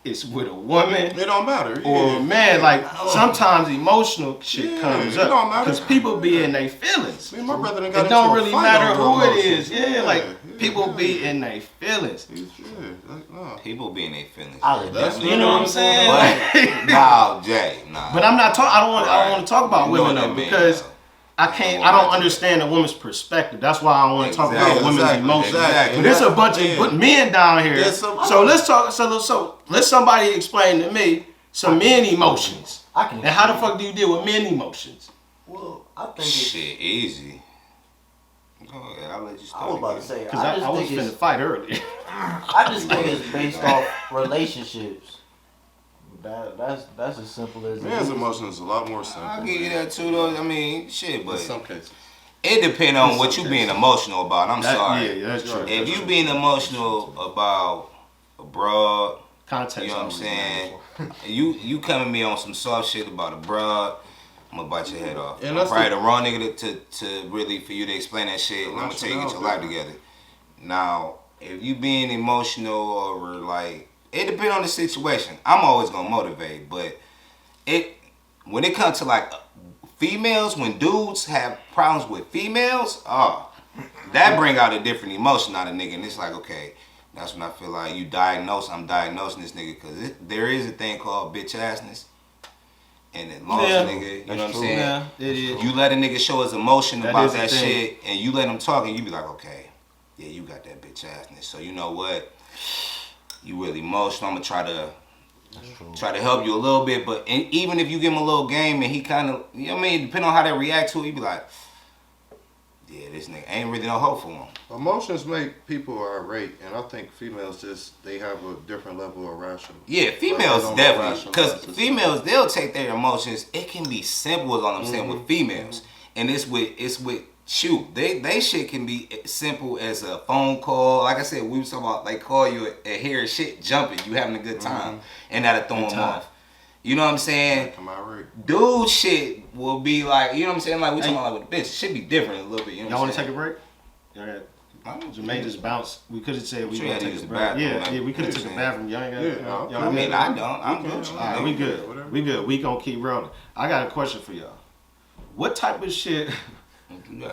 it's with a woman it don't matter. or a man. Like sometimes emotional shit Yeah, comes it up don't matter. because people be in their feelings. Me and my brother done got It into don't a really fight matter over who it emotions. is. Yeah, like yeah, people yeah. be in their feelings. Yeah, like, nah. People be in their feelings. I'll That's admit You know what I'm saying? But nah, Jay, nah. But I'm not talking. I don't want to talk about You know women what though that mean, because though. I can't. I don't understand a woman's perspective. That's why I don't want to talk about Exactly, women's emotions. exactly. But there's a bunch of men down here. There's some- So let's talk. So let somebody explain to me some men emotions. I can. And how the fuck do you deal with men emotions? Well, I think it's. Shit, easy. Go ahead, I'll let you start. I was about to again. say. Because I I was just think finna it's. fight earlier. I just think it's based off relationships. That's as simple as it Man's is. emotions is a lot more simple. I'll give you that too, though. I mean, shit, In but some cases. it depends on In what some you being cases. emotional about. I'm sorry. Yeah, that's true. If you being emotional about a broad, Context. you know what I'm always saying? matters. You coming me on some soft shit about a broad, I'm gonna bite your head off. And I'm that's probably the- the wrong nigga to really for you to explain that shit. And I'm gonna tell you get your life together. Now, if you being emotional or like, it depends on the situation. I'm always gonna motivate, but when it comes to like females, when dudes have problems with females, that bring out a different emotion out of nigga, and it's like, okay, that's when I feel like I'm diagnosing this nigga, because there is a thing called bitch assness, and as long as a nigga, you know what I'm saying? Yeah, it is. You let a nigga show his emotion That about is a that thing. shit, and you let him talk, and you be like, okay, yeah, you got that bitch assness. So you know what? You really emotional. I'm gonna try to help you a little bit, but even if you give him a little game and he kind of, you know what I mean, depending on how they react to it, you be like, yeah, this nigga ain't really no hope for him. Emotions make people irate, and I think females they have a different level of rational. Yeah, females don't definitely, rationalize because it. females, they'll take their emotions. It can be simple, is all I'm saying, with females, and it's with shoot, they shit can be simple as a phone call. Like I said, we was talking about, like, call you and hear shit jumping, you having a good time, and that'll throw them off. You know what I'm saying? Come irate. Dude shit will be like, you know what I'm saying? Like, we talking about like with a bitch, shit be different a little bit. You know Y'all what want to I'm take a saying? break? Y'all I got Jermaine just bounced. We could have said we Sure, gonna you had to take use a the break. bathroom, Yeah, like, yeah, we could have you took a know what I'm bathroom. Y'all ain't got. Yeah, y'all I good? mean, I don't. I'm good. All right, we good. We good. We gonna keep rolling. I got a question for y'all. What type of shit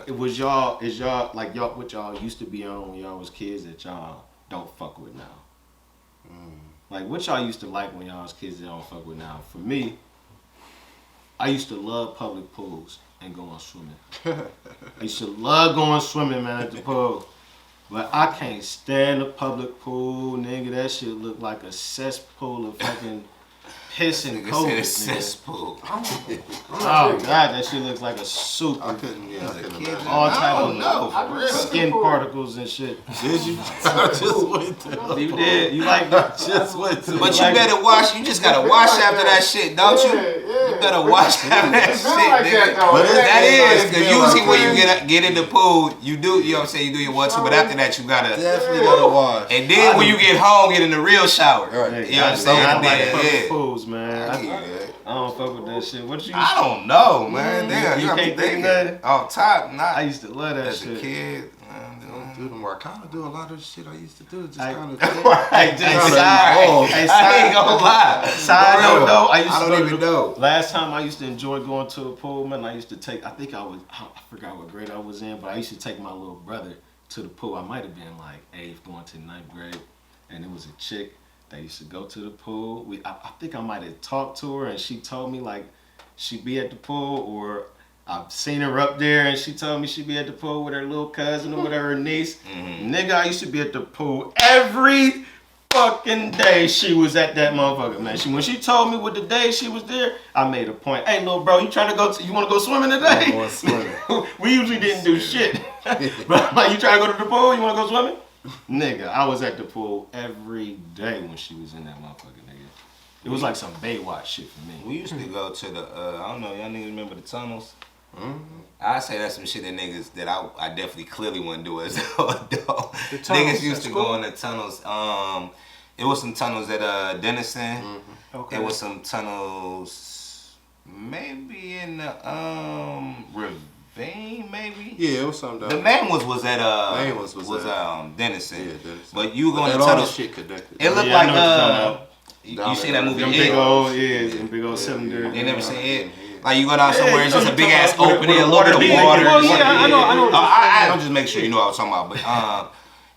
was y'all? Is y'all like y'all? What y'all used to be on when y'all was kids that y'all don't fuck with now? Like what y'all used to like when y'all was kids that don't fuck with now? For me, I used to love public pools, and going swimming. I used to love going swimming, man, at the pool. But I can't stand the public pool, nigga. That shit look like a cesspool of fucking piss and Nigga said COVID, a nigga. cesspool. Oh god, that shit looks like a soup. I couldn't. Yeah, I couldn't. imagine. All I type don't know, of for real. skin particles and shit. Did you? I just went to. You did? You like that? Just went to. But you better wash. You just gotta wash after that shit, don't you? You better wash after that shit, nigga. But That is, because feel usually like when you get in the pool, you do, you know what I'm saying, you do your 1, 2, but after that you gotta, definitely gotta wash. and then when you get home, get in the real shower. Right. You know what I'm I saying? don't like Yeah, public yeah. pools, man. I get that. I don't fuck with that shit. What you? I don't know, man. Damn, You you got me can't think thinking. of that? Off top, I not used to love that as a shit. kid. Don't do them. I kind of do a lot of the shit I used to do. Just I- kind of. Right, just Hey, side. oh, hey, I ain't gonna lie. Side For real. note though, I used to don't go to even the- know. Last time I used to enjoy going to a pool, man. I used to take. I think I forgot what grade I was in, but I used to take my little brother to the pool. I might have been like 8th, going to 9th grade, and it was a chick that used to go to the pool. I think I might have talked to her, and she told me like she'd be at the pool, or I've seen her up there, and she told me she'd be at the pool with her little cousin or with her niece. Nigga, I used to be at the pool every fucking day she was at that motherfucker, man. When she told me what the day she was there, I made a point. Hey, little bro, you want to go swimming today? I'm going swimming. We usually didn't do shit. But I'm like, you trying to go to the pool? You want to go swimming? Nigga, I was at the pool every day when she was in that motherfucker, nigga. It was like some Baywatch shit for me. We used to go to the, I don't know, y'all niggas remember the tunnels? I say that's some shit that niggas that I definitely clearly wouldn't do as an adult. Niggas used to go in the tunnels. It was some tunnels at Denison. Okay. It was some tunnels maybe in the Ravine, maybe. Yeah, it was something. The down main ones was at Main ones was at- Denison. Yeah, Denison. But you go in That the all tunnels. this shit connected. It looked Yeah, I like know what you're talking about. you seen that movie? Them Yeah. big old, them big old cylinder. They never seen it. Like you go down somewhere, it's you just know a big you ass talking about opening, with a the little bit of water water. Well, yeah, I know what I'm just make sure you know what I'm talking about.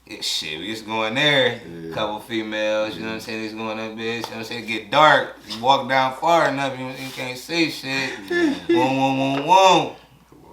But shit, we just go in there, couple females, you know what I'm saying? Just go in that bitch, you know what I'm saying? It get dark, you walk down far enough, you can't see shit. Boom.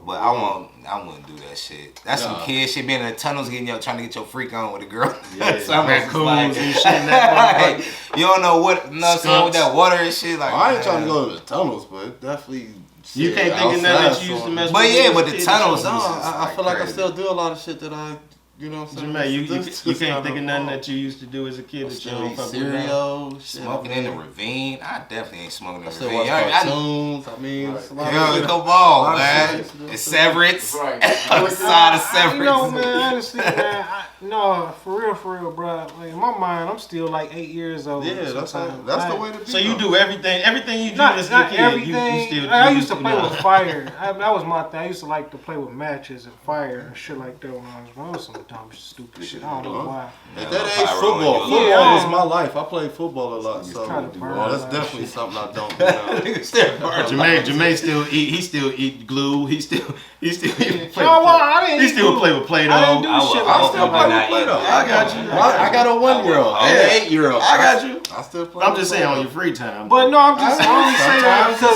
But I wouldn't do that shit. That's some kid shit. Being in the tunnels, trying to get your freak on with a girl. Yeah, Something raccoons like- and shit in that Like, you don't know what, you know what I'm saying, with that water and shit. Like, I ain't trying to man. go to the tunnels, but definitely. You shit, can't think of nothing that outside, you used to so- mess with. But yeah, as but a the kid, tunnels, so- No, This is I like feel like I crazy. still do a lot of shit that I, you know what I'm saying? Jermaine, you This can't kinda think of nothing wrong. that you used to do as a kid I that you still don't eat fuck with now? cereal, shit. Smoking in the ravine? I definitely ain't smoking in I the still ravine. watch I- cartoons. I mean, it's a lot of Yo, shit. come lot on, of man. shit to do. It's Severance. Right. Outside of Severance. You know, man, honestly, man, no, for real, bro. Like, in my mind, I'm still like 8 years old. Yeah, that's sometimes. the way to be. So you though. do everything you do Not, as a not kid. everything. You still. I you used to play nah. with fire. That was my thing. I used to like to play with matches and fire and shit like that when I was growing. It was some dumb, stupid shit. I don't know why. At that age, Pyro football. on Football you. Yeah. was my life. I played football a lot, so trying to burn that's a lot of definitely shit. something I don't do now. Jermaine still eat. He still eat glue. He still play. No, well, I didn't He do- still play with Play-Doh. I didn't do I will- shit I like will that. play with Like, Play-Doh. I got you. I got a 1-year-old and an 8-year-old. I got you. I still play. I'm with just saying on Play-Doh. your free time. But no, I'm just I only say that Sometimes because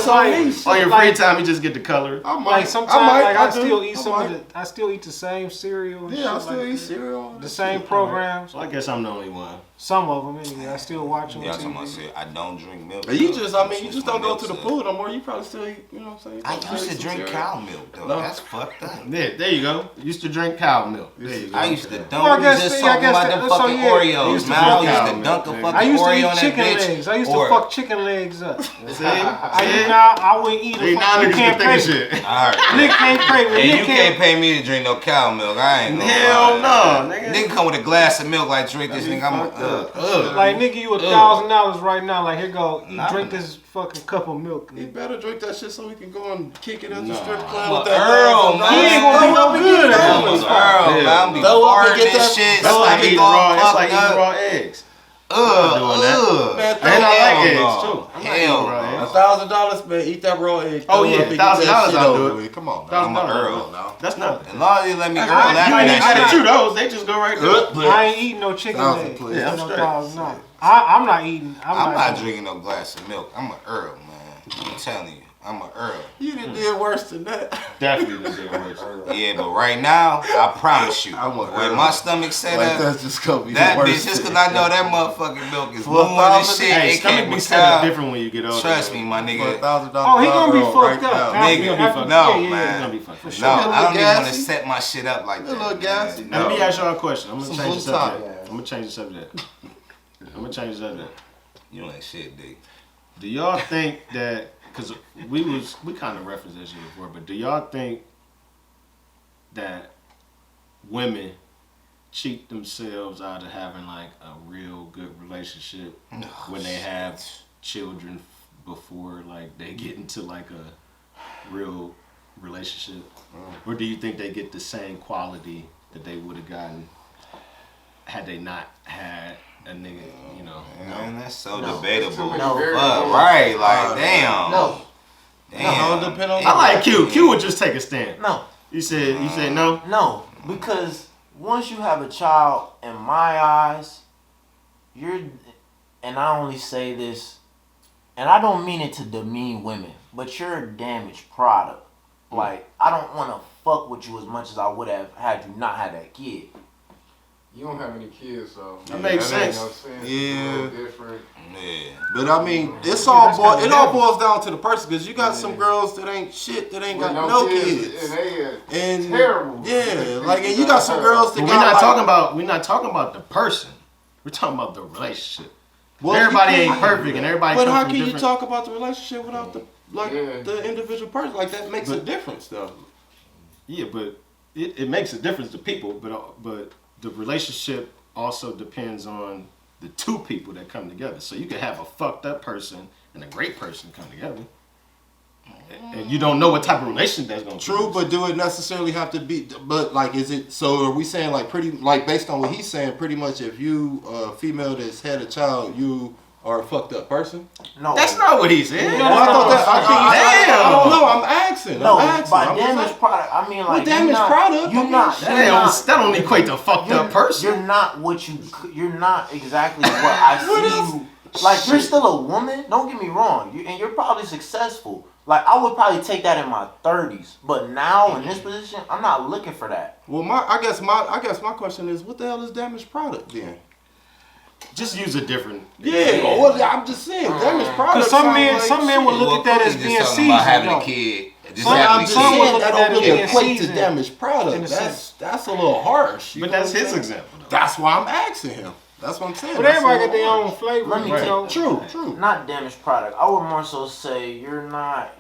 it's like on your free time, you just get the color. I might. like sometimes I still eat some of the I still eat the same cereal. And Yeah, I shit still like eat that. cereal. The same programs. So I guess I'm the only one. Some of them anyway. I still watch them. Yeah, on I'm talking about TV. shit. I don't drink milk. And you though. just, I mean, you Switch just my don't go milk to the pool no more. You probably still eat, you know what I'm saying? I You used to eat some drink cereal. cow milk though. No. That's fucked up. Yeah, there you go. Used to drink cow milk. There you go. I used to dunk. Well, I guess- just yeah, I talking guess about that- them so, fucking yeah, I Oreos, used to man. I fuck used cow to dunk a milk, fucking I used to Oreo eat on that chicken bitch. legs. I used Or- to fuck chicken legs up. See? I wouldn't eat Hey, them. now You niggas can't can pay think of me. shit. Alright. Nick can't pay me. And Nick you can't pay me to drink no cow milk. I ain't gonna Hell lie. no, nigga. Nigga come with a glass of milk like drink this nigga. I'm Fucked up. Like nigga, you $1,000 right now. Like here go, you Nah. drink this fucking cup of milk. You better drink that shit so we can go and kick it at the strip I'm club a with that Earl, $1,000. man. He ain't gonna be no good at I'm that. a Earl, man. I'm be Throw up and farting get this that- shit. That's like stomach eating all raw. That's fucked like eating up. raw eggs. Ugh, doing that. ugh. Man, And I like eggs no. too. I'm not Hell eating raw no. eggs. $1,000, man. Eat that raw egg. Oh, throw yeah, up and get that $1,000 shit I'll over do it. with. Come on, now. I'm a Earl. now. That's nothing. As long as you let me Earl I- after You ain't even that gotta shit. chew those. They just go right there. I ain't eating no chicken $1,000, legs. please. Yeah, I'm No straight. $1,000. I'm not eating. I'm not eating. drinking no glass of milk. I'm an Earl, man. I'm telling you. I'm an Earl. You done did worse than that. Definitely the big words. Yeah, but right now, I promise you, I'm a with Earl. my stomach set Like up, that's just gonna be that worse bitch, just than because I know that motherfucking milk is For moving and 1,000 shit, Hey, it stomach can't be be set up tough. different when you get older. Trust though. me, my For nigga. $1,000 Oh, he gonna be roll fucked right up. now. Nigga, He gonna be fucked no, up. man. He's gonna be fucked up. No, I don't even want to gassy. set my shit up like A that. little gassy. man. Now, let me No. ask y'all a question. I'm gonna Some change the blue top. subject. I'm gonna change the subject. I'm gonna change the subject. You ain't shit, D. Do y'all think that? Because we kind of referenced that shit before, but do y'all think that women cheat themselves out of having like a real good relationship when they have children before like they get into like a real relationship? Or do you think they get the same quality that they would have gotten had they not had a nigga, you know? Man, that's so No. debatable. No. Fuck, right, like, damn. No, Damn. No, depend on I like Q. Q would just take a stand. no, You said no? no. Because once you have a child, in my eyes, and I only say this, and I don't mean it to demean women, but you're a damaged product. Like, I don't want to fuck with you as much as I would have had you not had that kid. You don't have any kids, so That makes ain't sense. no sense. Yeah. It's a little different. Yeah. But I mean, That's kinda it all heavy. boils down to the person because you got some girls that ain't shit that ain't With got no kids, kids. and they And terrible. yeah, like and you got some girls that But got we're not talking about the person. We're talking about the relationship. Well, Everybody you ain't can't- perfect, and everybody. But come how from can you different- talk about the relationship without the Yeah. the individual person? Like that makes a But- difference though. Yeah, but it makes a difference to people. But the relationship also depends on the two people that come together. So you can have a fucked up person and a great person come together, and you don't know what type of relationship that's gonna. True, but do it necessarily have to be? But like, is it? So are we saying like pretty like based on what he's saying? Pretty much, if you a female that's had a child, you are a fucked up person. No, That's not what he said. Yeah, Well, I thought that. I don't know. I'm asking. No, I'm asking. by I'm just damaged saying. product, I mean like damaged you're not, product? You're Okay, not. shit. You're That not. don't equate to fucked up person. You're not what you. You're not exactly what I see you. Like you're still a woman. Don't get me wrong. And you're probably successful. Like I would probably take that in my 30s, but now in this position, I'm not looking for that. Well, I guess my question is, what the hell is damaged product then? Just use a different. Yeah, well, I'm just saying damaged product. Because some sound men, like some men shit. would look at that as Cody's being just talking about seasoned. having though. a kid. Just Some- having I'm a just some kid. would saying look that at that don't as really being equate to seasoned, damaged product. in a That's a little harsh. you But know that's what I'm his saying? example. Though. That's why I'm asking him. That's what I'm saying. But That's everybody a got their little own harsh. flavor. Let me you tell know. True. Not damaged product. I would more so say you're not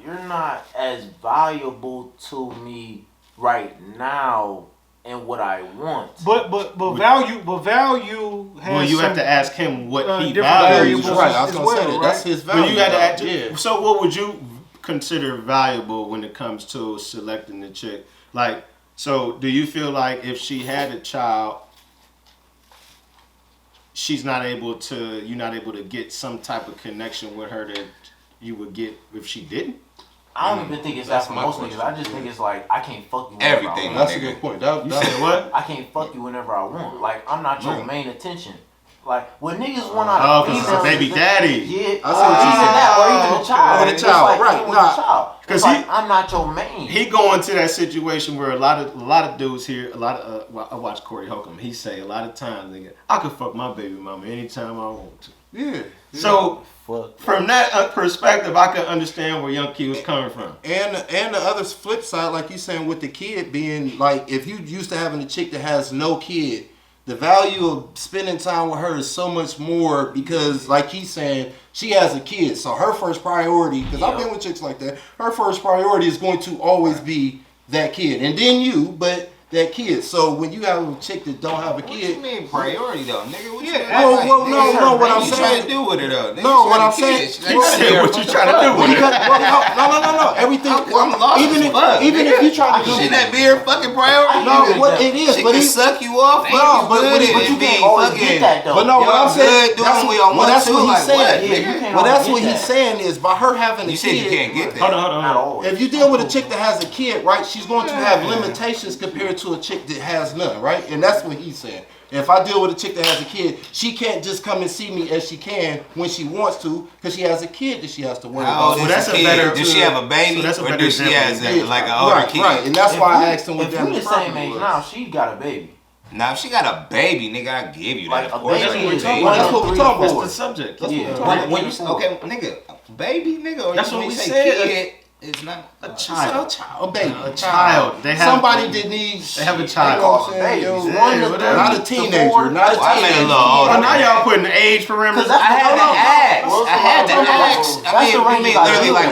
as valuable to me right now in what I want. But value has. Well, you have some- to ask him what he different values. variables. Right, I was as gonna say well, that. That's right? his value. But you got to ask. Yeah. So, what would you consider valuable when it comes to selecting the chick? Like, so do you feel like if she had a child, you're not able to get some type of connection with her that you would get if she didn't? I don't even think it's that That's for my most question. niggas. I just think it's like I can't fuck you. whenever I Everything. want. That's a good point. That, You said what? I can't fuck you whenever I want. Like I'm not your Right. main attention. Like when niggas want out Oh, of 'cause it's a females, baby is daddy. Yeah, I see or what you're even saying. that, or even the child. Or the It's child, like, right, even with nah. the child. 'Cause It's like I'm not your main. He going to that situation where a lot of dudes here, I watch Corey Holcomb. He say a lot of times, nigga, I could fuck my baby mama anytime I want to. yeah. So Fuck. from that perspective, I can understand where Young Key was coming from. And the other flip side, like you saying with the kid being like, if you used to having a chick that has no kid, the value of spending time with her is so much more because, like he's saying, she has a kid. So her first priority, because I've been with chicks like that, her first priority is going to always be that kid, and then you, but that kid. So when you have a chick that don't have a What you kid, mean priority though, nigga? What you Yeah, act like, well, nigga? no, what I'm What you saying- trying to do with her though? Nigga, No, she what got a I'm kid. saying- She got He a said, kid. what you trying to do well, with you it? got, no. Everything, I'm lost even as fuck, even nigga. if you try to do Shouldn't that be her fucking priority? no, what it is, She but can he, suck you off, No, fuck but you good, But you and be can't always fucking. get that though. but no, what Y'all I'm saying, good doing that's what what, y'all well, want that's to, what he's like saying. what, Yeah, nigga? you can't Well, that's always what get he's that. saying is by her having a You said kid. you can't get that. Hold on. Not always. If you deal with a chick that has a kid, right, she's going to have limitations compared to a chick that has none, right? And that's what he's saying. If I deal with a chick that has a kid, she can't just come and see me as she can when she wants to, because she has a kid that she has to worry How about. old Well, is that's the a better- kid? Does she have a baby, so that's a or better does she example have than like an older right, kid? right, and that's why I asked him what If you damage the same property age was. now, she got a baby. Now, if she got a baby, nigga, I give you that. Like Of a course, baby that's is what one That's in what we're three talking or That's four. the subject. That's what Yeah. we're talking When about. you okay, nigga, baby, nigga, or That's you what when we you say said. kid, it's not A So child. a baby. A child. They have Somebody that needs. They have a You know child. what I'm saying? Babies. Yo, One to whatever. not a three to teenager. four. Not a Well, I made a teenager. little older. Oh, now y'all putting age parameters. Cause that's I had to ask. Well, I had to come on. ask. That's I mean, the you range mean you gotta literally do. like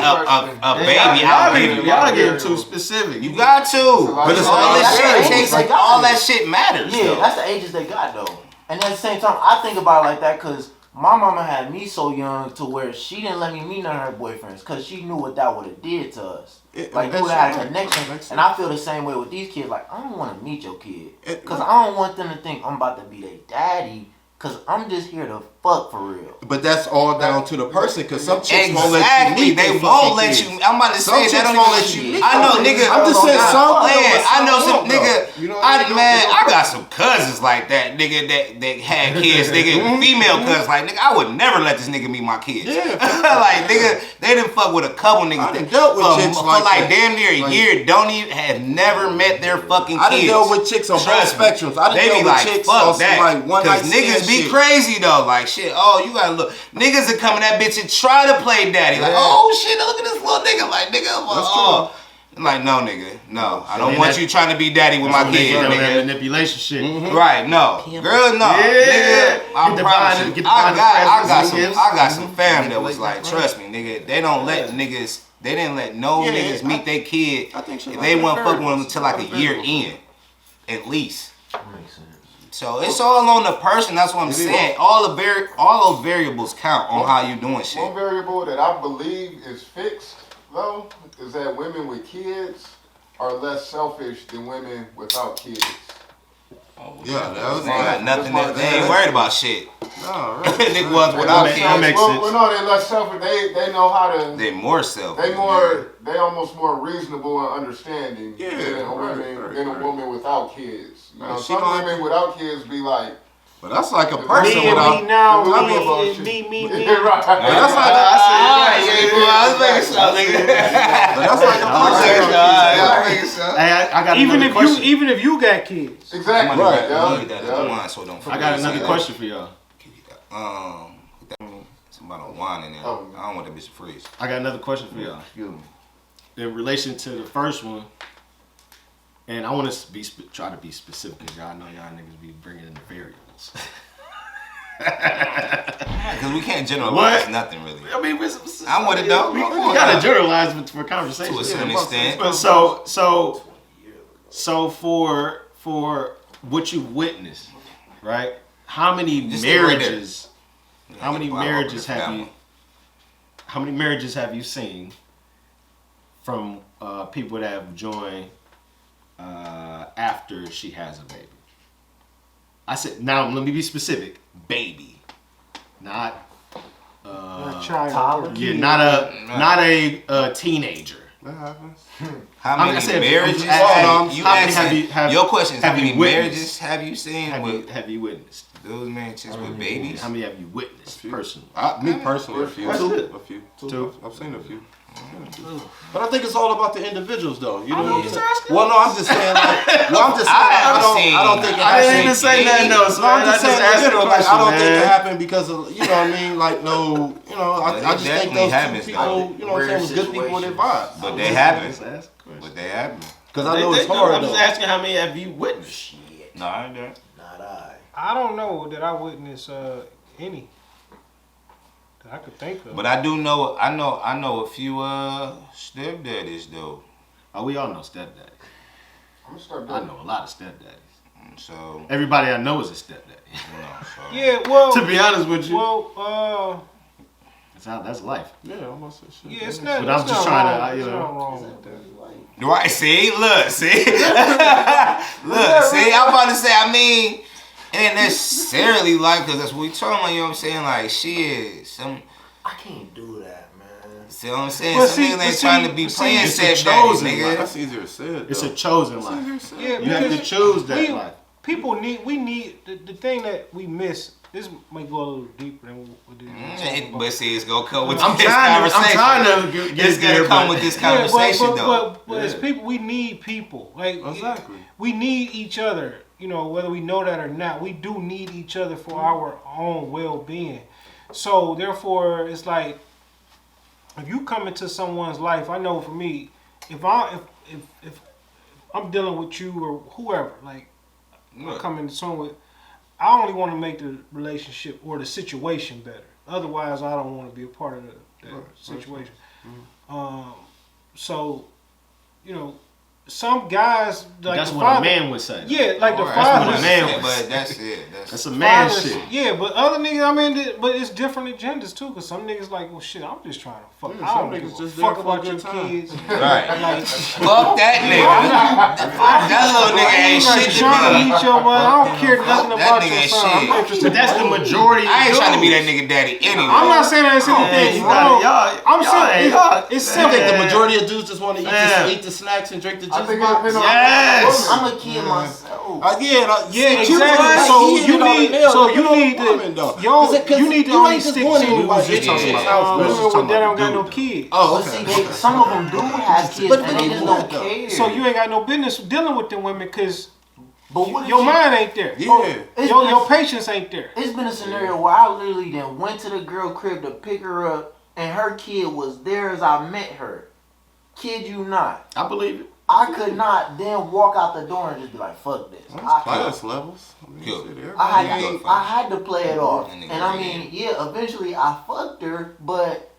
a baby. Y'all getting too specific. You got to. But But it's all all that that shit age takes. they got All it. that shit matters. Yeah, though. that's the ages they got though. And at the same time, I think about it like that because my mama had me so young to where she didn't let me meet none of her boyfriends because she knew what that would have did to us. Like you would have had a connection, and I feel the same way with these kids. Like I don't want to meet your kid because I don't want them to think I'm about to be their daddy. Cause I'm just here to fuck for real. But that's all down to the person, because some chicks won't let you Exactly. meet They their won't fucking let kids. you. I'm about to Some say chicks that don't won't even let you meet I know, them. nigga. I'm just saying some will, Man, but I know some won't, though. nigga. You know what I mean? I got some cousins like that, nigga. That had kids, nigga. Female cousins, like nigga. I would never let this nigga meet my kids. Yeah. Like nigga, they didn't fuck with a couple niggas. I done dealt with chicks for like like that. damn near a Like- year. Don't even have never met their fucking kids. I done dealt with chicks on both Trust me. spectrums. I done They dealt be with like, chicks fuck on some that. like one night Cause niggas stand be shit. crazy though. Like shit, oh, you gotta look. Niggas that come in that bitch and try to play daddy. Like, Yeah. oh shit, look at this little nigga. Like, nigga, oh. I'm like, no, nigga. No. I don't And want that- you trying to be daddy with my When they kid, get on that nigga. manipulation shit. Right, no. Girl, no. Yeah. Nigga, I Get the promise bond- you. get the I bond got some presence. I got some fam that was Manipulate like, that trust me, nigga, they don't let niggas they didn't let no Yeah, niggas meet their kid I think shit if like they that weren't fucking with them varies. until like a That year varies. in. At least. Makes sense. So it's all on the person. That's what I'm saying. All those variables count on how you doing shit. One variable that I believe is fixed, though, is that women with kids are less selfish than women without kids. Yeah, that was They got nothing. That's They ain't worried about shit. No, Nigga was without That kids. makes well, sense. well, no, they less selfish. They know how to. They more self. They almost more reasonable and understanding Yeah, than a woman right, than a right. woman without kids. You know, She some don't- women without kids be like, But that's like a Me person and without. Me now, I me, mean- me. right. But that's like I was making sure, nigga. but that's like a person. I was making sure. Hey, I got Even another if question. even if you got kids, Exactly. Right. Yeah, Give that yeah. to wine so don't I got another question for y'all. Somebody wine in there. Oh. I don't want that bitch to freeze. I got another question for y'all. In relation to the first one, and I want to try to be specific because y'all know y'all niggas be bringing in the variables. Because we can't generalize What? nothing really. I mean, I'm with it though. We gotta generalize for conversation. To a certain extent. But so for what you witnessed, right? How many Just stay right there. marriages? How many marriages have you? How many marriages have you seen from people that have joined after she has a baby? I said, now let me be specific. Baby, not a child, Tyler? yeah, not a teenager. That happens. How I mean, many I said, marriages? I'm asking, You how many asking- your question is how have you many witnessed? marriages have you seen with Have you witnessed? those marriages with babies? How many have you witnessed personally? Me personally, a few. That's it. A few. Two. I've seen a few. But I think it's all about the individuals, though. You know what I'm saying? asking. Well, no, I'm just saying. Like, well, I'm just saying. I don't think it I didn't happened. even say nothing else. No, I'm just saying in general. Like, I don't think it man. happened because of, you know what I mean. Like, no, you know, I just think definitely those happens, two people, though. you know what I'm saying, was good people with their vibe. But they happen. Just ask a question. But they happen. Because I know it's hard I'm just though. asking how many have you witnessed? No, I ain't there. Not I. I don't know that I witnessed any that I could think of. But I do know. I know a few stepdaddies though. Oh, we all know stepdaddy. I'm gonna start I doing know a lot of stepdaddies. So Everybody I know is a stepdaddy. you know. So. Yeah, well, To be honest with you, well, that's life. Yeah, I'm gonna say shit. yeah, it's not. But I'm it's just not trying to, wrong, you it's know. not wrong with that. Right, see, look, see, I'm about to say, I mean, it ain't necessarily like, because that's what we talking about, you know what I'm saying, like, shit, I can't do that, man. see what I'm saying, Well, some see- niggas ain't but trying see- to be but see, playing it's a stepdaddy, chosen nigga. That's easier said. It's though. a chosen That's life. easier said. Yeah, You have to because choose that we- life. people need the thing that we miss. This might go a little deeper than what we did. But see, it's gonna come with I'm this trying conversation. to It's gonna come with this conversation, though. But as people, we need people. Like Exactly. we need each other. You know, whether we know that or not, we do need each other for our own well-being. So therefore, it's like if you come into someone's life, I know for me, if I'm dealing with you or whoever, like I'm coming to someone with, I only want to make the relationship or the situation better. Otherwise, I don't want to be a part of that situation. So, you know, some guys like That's the what father, a man would say. yeah, like the That's father. what a man said, would but that's it. That's a man Fathers- shit. Yeah, but other niggas, I mean, but it's different agendas too. Cause some niggas like, well, shit, I'm just trying to fuck. Yeah, I some don't niggas give a just fuck there for a about your good time. kids. Right. Like, Fuck that nigga. That little nigga ain't like, shit to trying to me. meet your mother. I don't care nothing That about nigga your ain't son. shit. I'm interested. But that's the majority. I ain't of trying to be dudes. that nigga daddy anyway. I'm not saying that it's anything you gotta- wrong. y'all- I'm y'all saying ain't- y'all- it's I simple. think the majority of dudes just want to Yeah. eat the snacks and drink the I juice think it box. depends on Yes. I'm a kid myself. Yeah, see, you exactly. right. So He hit you it on the need, nail. so You you know need the woman, though. to, yo, 'Cause you need to you only ain't just stick going to to nobody's just talking about women just talking that don't about got the no dude. kids. Oh, But okay. see, some of them do have kids But and they they do just don't though. care. So you ain't got no business dealing with them women because but what if your you- mind ain't there. Yeah. It's Your been- patience ain't there. It's been a scenario where I literally then went to the girl crib to pick her up, and her kid was there as I met her. Kid you not. I believe it. I could not then walk out the door and just be like, "Fuck this." Class levels. I mean, Yo. shit, everybody I Yeah. had I had to play it off, And and I mean, yeah, eventually I fucked her, but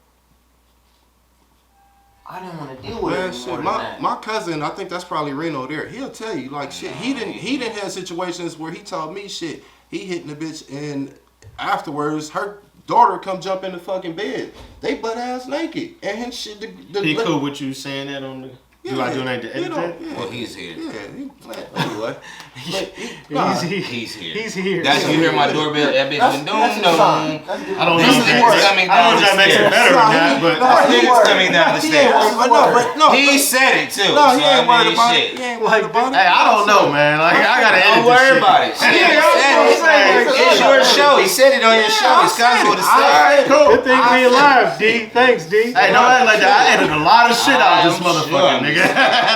I didn't want to deal with Man, it shit, anymore than that. my cousin, I think that's probably Reno there. He'll tell you, like, shit, he didn't have situations where he told me shit. He hitting the bitch and afterwards her daughter come jump in the fucking bed. They butt ass naked. And his shit He cool with you saying that on the. You like doing that to you know, edit yeah. Well, he's here. Yeah, anyway. But He's here. He's here. That's you hear my doorbell. That bitch been That's doom a sign. doom. That's good. I don't know This if is that, coming I don't know if down that the makes it stairs. better or not, but Niggas coming down the stairs. no, He said it too. no, he so ain't I worried mean, about shit. it. He ain't worried about it. hey, I don't know, man. Like I gotta edit Don't this worry shit. about it. Shit, Yeah, he I was said gonna it. say, It's your show. He said it on your show. It's comfortable to say. Alright, cool. Good thing we alive, D. Thanks, D. Hey, don't act like that. I edited a lot of shit out of this I'm motherfucker, sure. nigga.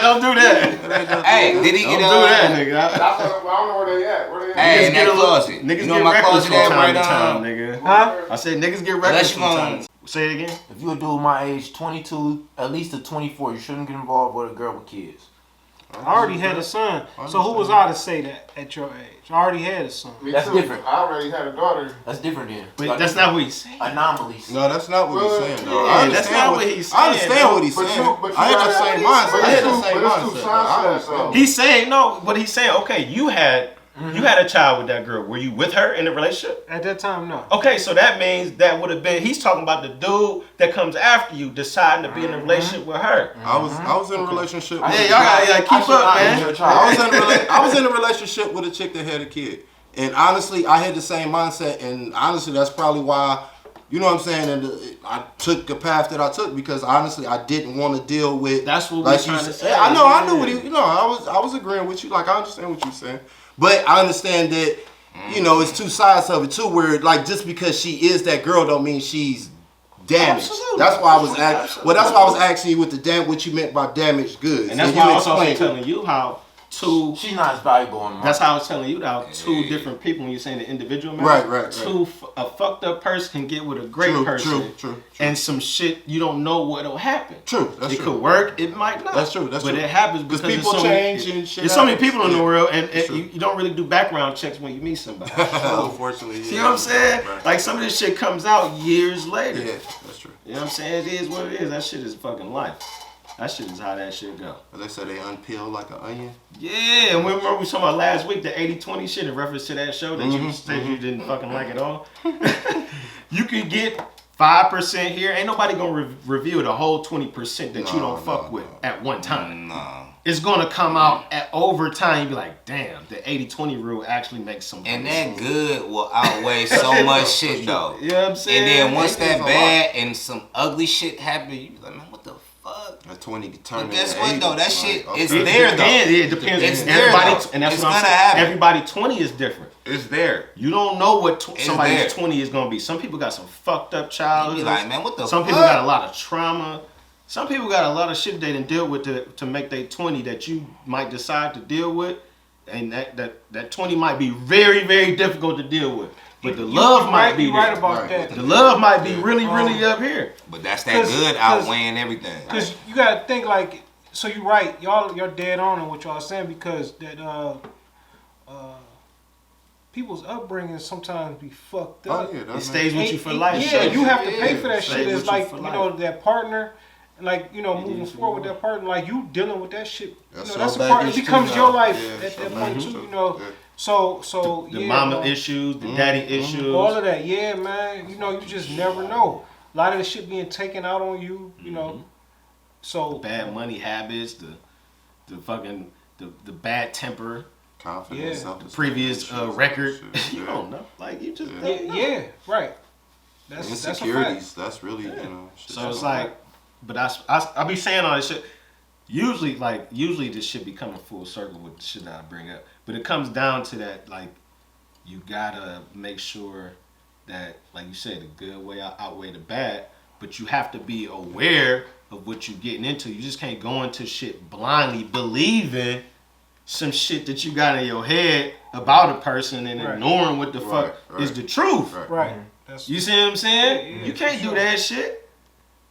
Don't do that. Hey, did he Don't get do that, nigga. That's what, I don't know where they at. Where they at? Hey, in Niggas get that a little- closet. Niggas You know get my reckless closet from at time right to time, on. nigga. Huh? I said niggas get Unless reckless you from gon- time. Say it again. If you're a dude my age, 22, at least to 24, you shouldn't get involved with a girl with kids. I already had a son. So who was I to say that at your age? I already had a son. Me That's too. different. I already had a daughter. That's different then. But Like, that's not what he's saying. anomalies. No, that's not what he's saying, though. Yeah, I understand that's not what he's I understand saying, what he's But saying. you I had that gotta- same mindset. but I had it's that same two mindset. sides I to that, understand. though. He's saying no, but he's saying okay. You had a child with that girl. Were you with her in a relationship? At that time, no. Okay, so that means that would have been. He's talking about the dude that comes after you, deciding to be in a relationship with her. I was in a relationship. I with- should y'all gotta not- keep I should up, not man. be your I child. was in a relationship with a chick that had a kid, and honestly, I had the same mindset, and honestly, that's probably why, you know what I'm saying, and I took the path that I took because honestly, I didn't want to deal with. That's what like we're trying you to said. say. I know, I knew what he. You know, I was agreeing with you. Like I understand what you're saying, but I understand that. You know, it's two sides of it too. Where like just because she is that girl, don't mean she's damaged. Absolutely. That's why I was asking. Well, that's why I was asking you with the what you meant by damaged goods. And that's you why I was also explained- telling you how two. She's not as valuable in my That's how I was telling you how two different people. When you're saying the individual, man, Right. A fucked up person can get with a great person, True. and some shit you don't know what'll happen. True. That's It true. could work, it might not. That's true, that's but true. it happens because people there's change many, and shit There's so many happens. people in the Yeah. world, and That's true. you don't really do background checks when you meet somebody. Unfortunately, See what I'm saying? Right. Like some of this shit comes out years later. Yeah, that's true. You know what I'm saying? It is what it is. That shit is fucking life. That shit is how that shit go. They say they unpeel like an onion. Yeah, and remember we was talking about last week, the 80-20 shit in reference to that show that you said you didn't fucking like at all. You could get 5% here. Ain't nobody gonna reveal the whole 20% that you don't fuck with at one time. No. It's gonna come out at over time. You be like, damn, the 80-20 rule actually makes some And sense. that good will outweigh so much shit though. You know what I'm saying? And then once It is that a bad and some ugly shit happen, you be like, man, what the fuck? A 20 turn. But guess what though? That shit is It there though. depends. It depends. It's there, Everybody, though. and that's It's what I'm gonna saying. happen. Everybody 20 is different. It's there. You don't know what It's somebody's there. 20 is gonna be. Some people got some fucked up You childhoods. be like, man, what the Some fuck? people got a lot of trauma. Some people got a lot of shit they didn't deal with to make their 20 that you might decide to deal with, and that 20 might be very, very difficult to deal with. But the love might be You right there. about that. The love might be really, really up here. But that's that 'Cause- good 'cause- outweighing everything. Because you gotta think like, so you're right, you're dead on in what y'all saying because that people's upbringing sometimes be fucked Oh up. yeah, It that's stays with you for life. Yeah, you have to pay for that Stays shit. with It's you like for you life. know that partner, like you know It moving is forward with for that partner, like you dealing with that shit. That's You know, that's all a part. It baggage too becomes now. your life Yeah, at so that point baggage too. too. You know, Yeah. so The yeah, mama man. issues, the daddy issues. All of that, yeah, man. You know, you just never know. A lot of the shit being taken out on you, you know. So bad money habits, the fucking the bad temper, Confidence, Yeah. self-esteem, the previous shit, record. shit, You yeah. don't know. Like you just Yeah. don't know. yeah, right. That's a fact. Insecurities. That's really you know. shit So that it's don't like, but I be saying all this shit. Usually this shit be coming full circle with the shit that I bring up. But it comes down to that, like, you gotta make sure that, like you said, the good way outweigh the bad. But you have to be aware of what you're getting into. You just can't go into shit blindly believing some shit that you got in your head about a person and Right. ignoring what the fuck Right, is right. the truth. Right. Right. That's You see what I'm saying? Yeah, yeah, You can't for do sure. that shit.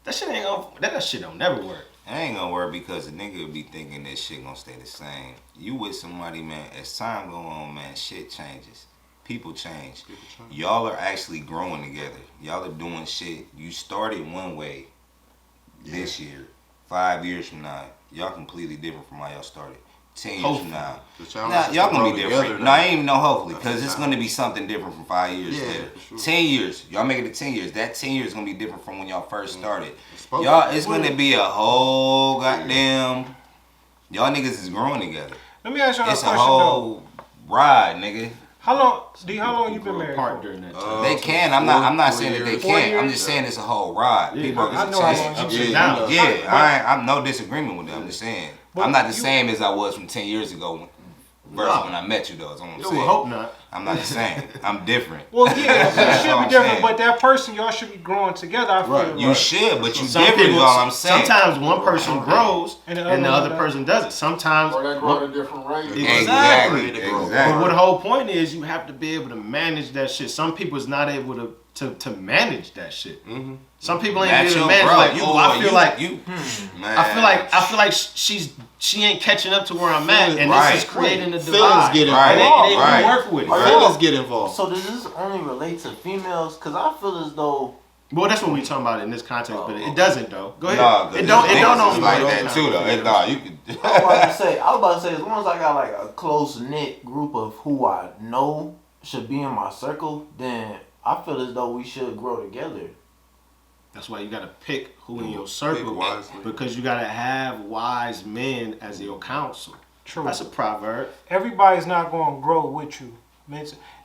That shit ain't gonna. That shit don't never work. I ain't gonna worry because the nigga will be thinking that shit gonna stay the same. You with somebody, man, as time go on, man, shit changes. People change. Y'all are actually growing together. Y'all are doing shit. You started one way this year. 5 years from now, y'all completely different from how y'all started. 10 years Hopefully. from now. The challenge Nah, is y'all to gonna grow be together, different. though. No, I ain't even no hopefully, That's because the it's challenge. gonna be something different from 5 years Yeah, later. for sure. 10 years. Y'all make it to 10 years. That 10 years is gonna be different from when y'all first started. supposed Y'all, to. it's gonna be a whole goddamn. Y'all niggas is growing together. Let me ask y'all a It's a question though. whole ride, nigga. How long you been Grow married apart for? during that Uh, time. They can. I'm not saying that they 4 can't. years. I'm just saying it's a whole ride. Yeah, People I is know how a long change. Ups you and been. downs. Yeah, I'm no disagreement with that. I'm just saying. But I'm not the you- same as I was from 10 years ago versus No. when I met you, though. That's what I'm You would saying. hope not. I'm not the same. I'm different. Well, yeah, That's you all should I'm be different, saying. but that person, y'all should be growing together. I feel Right. You should, but you Some different is people- all I'm saying. Sometimes one person grows And and the the other other one person doesn't. Sometimes. Or they grow at a different rate. Exactly. Exactly. But Exactly. what the whole point is, you have to be able to manage that shit. Some people is not able to manage that shit. Mm-hmm. Some people ain't That's able your to manage bro. like you. I feel like you. Man. I feel like she ain't catching up to where I'm at, and Right. this is creating a Feelings divide. get Right. And involved. they Right. work with it. Right. Feelings get involved. So does this only relate to females? Because I feel as though Well, that's what we talking about in this context, but it doesn't though. Go ahead. Nah, it don't niggas only is like relate that to too, though. females. Nah, you could. I was about to say, as long as I got like a close knit group of who I know should be in my circle, then I feel as though we should grow together. That's why you gotta pick who in your Pick circle wisely. because you gotta have wise men as your counsel. True. That's a proverb. Everybody's not going to grow with you.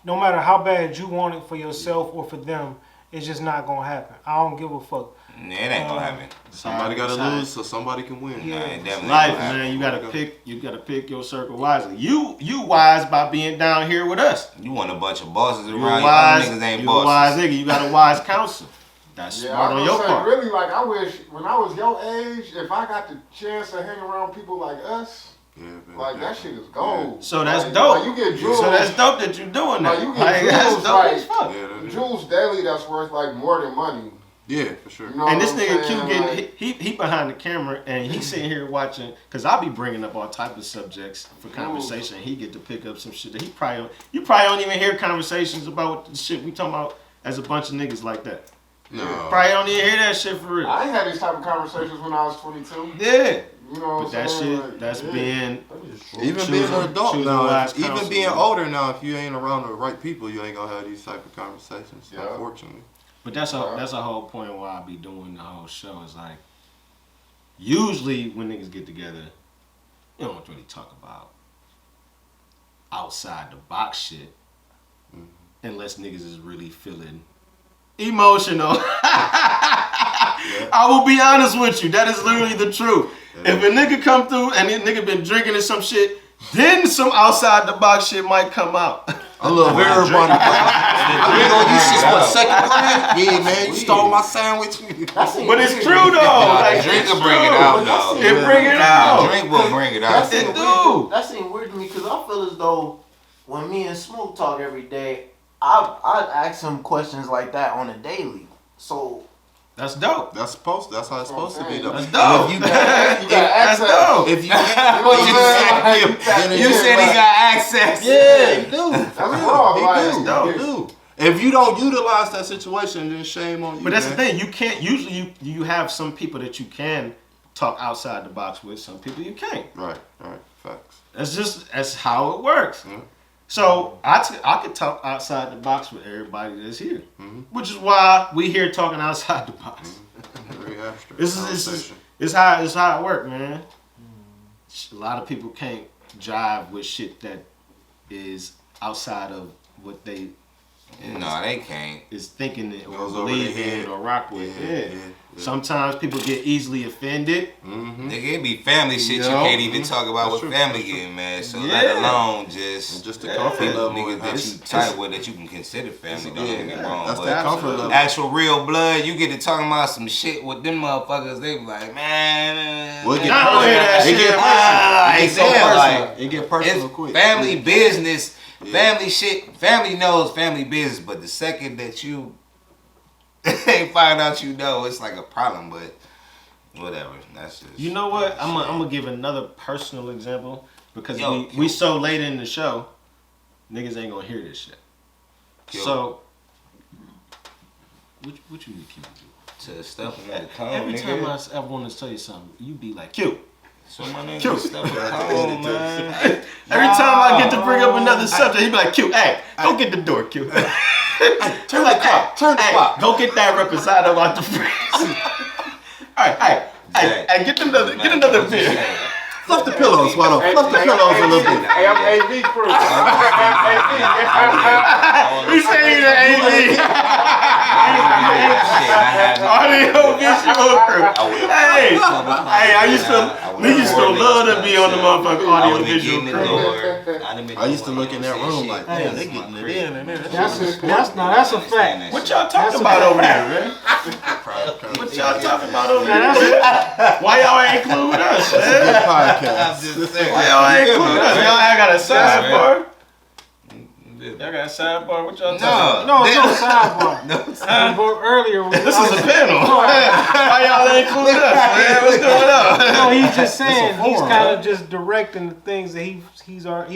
No matter how bad you want it for yourself or for them, it's just not going to happen. I don't give a fuck. It ain't gonna happen. Somebody gotta Besides- lose so somebody can win. Yeah. Nah, it definitely Life, ain't gonna happen. man. You gotta pick your circle wisely. You wise by being down here with us. You want a bunch of bosses You a around you. wise, Other niggas ain't you a wise bosses. nigga. You got a wise counsel. That's Yeah, smart I on was your gonna say, part. really, like, I wish when I was your age, if I got the chance to hang around people like us, Yeah, man. like, that shit is gold. So that's Like, dope. Like, you get jewels, So that's dope that you're doing that. Like, you get Like, that's jewels, dope like- as fuck. Yeah, that is. jewels daily that's worth, like, more than money. Yeah, for sure. You know And this what I'm nigga saying? Q getting Like, he behind the camera and he sitting here watching because I be bringing up all type of subjects for conversation. He get to pick up some shit that you probably don't even hear conversations about the shit we talking about as a bunch of niggas like that. No. Probably don't even hear that shit for real. I ain't had these type of conversations when I was 22. Yeah, You know what but that I'm saying? shit Like, that's yeah. being Even Choosing- being an adult choosing now, wise even counsel. being older now, if you ain't around the right people, you ain't gonna have these type of conversations. Yeah. Unfortunately. But that's a whole point why I be doing the whole show is like usually when niggas get together, you don't really talk about outside the box shit unless niggas is really feeling emotional. I will be honest with you. That is literally the truth. If a nigga come through and this nigga been drinking or some shit, then some outside the box shit might come out. I love everybody. You know, you shit what, second grade? Yeah, man, you stole my sandwich. But it's true though. Like, Drink it's will bring it true. out, though. It bring it out. Drink will bring it out. It do. That seemed weird to me because I feel as though when me and Smoke talk every day, I ask him questions like that on a daily. So That's dope. That's how it's supposed to be, though. That's dope. You got That's access. dope. If you You you said he got access. Yeah, you do. That's raw. Like, You do. If you don't utilize that situation, then shame on you. But that's the man. thing. You can't. Usually, you have some people that you can talk outside the box with. Some people you can't. Right, facts. That's how it works. Mhm. So I could talk outside the box with everybody that's here, which is why we here talking outside the box. Very abstract. This is conversation. it's how it work, man. A lot of people can't jive with shit that is outside of what they No, they can't. is thinking it or Goes over believe their in head. or rock with. Yeah. Sometimes people get easily offended. Nigga, it be family shit you Yo. can't even talk about That's with true. family getting mad. So Yeah. let alone just Just the comfort people, level. niggas that It's- you tight with that you can consider family. Don't get me wrong. That's but that comfort level. actual real blood, you get to talking about some shit with them motherfuckers. They be like, man, We'll get I don't hear that personal. It shit. get personal. It get so Yeah, personal. like, It get personal it's quick. family business, family shit. Family knows family business, but the second that you they find out you know, it's like a problem. But whatever, that's just You know what? I'm gonna give another personal example because Yo, we so late in the show, niggas ain't gonna hear this shit. Yo. So, what you need Q to do? to stuff another cone, Every nigga. time I want to tell you something, you be like Q. So my nigga Q. stuff a cone, man. Every time I get to bring up another subject, he be like Q. Hey, go get the door, Q. Turn the clock. Turn the clock. Go get that reposado out the fridge. All right, hey, get another beer. Fluff the pillows, Swallow. Fluff the pillows a little bit. Hey, I'm AV crew. He say he's an AV. Audio visual crew. Hey, I used to love to be on the motherfucking audio visual crew. I used to look in that room like, damn, they getting it in and there. That's a fact. What y'all talking about over there, man? What y'all talking about over there? Why y'all ain't include us, man? Podcast. Why y'all ain't include us? Y'all got a sidebar? Y'all got a sidebar? What y'all talking about? No, it's no sidebar. But earlier, This is a panel. Why y'all ain't include us, man? What's going on? no, he's just saying he's kind of just directing the things that he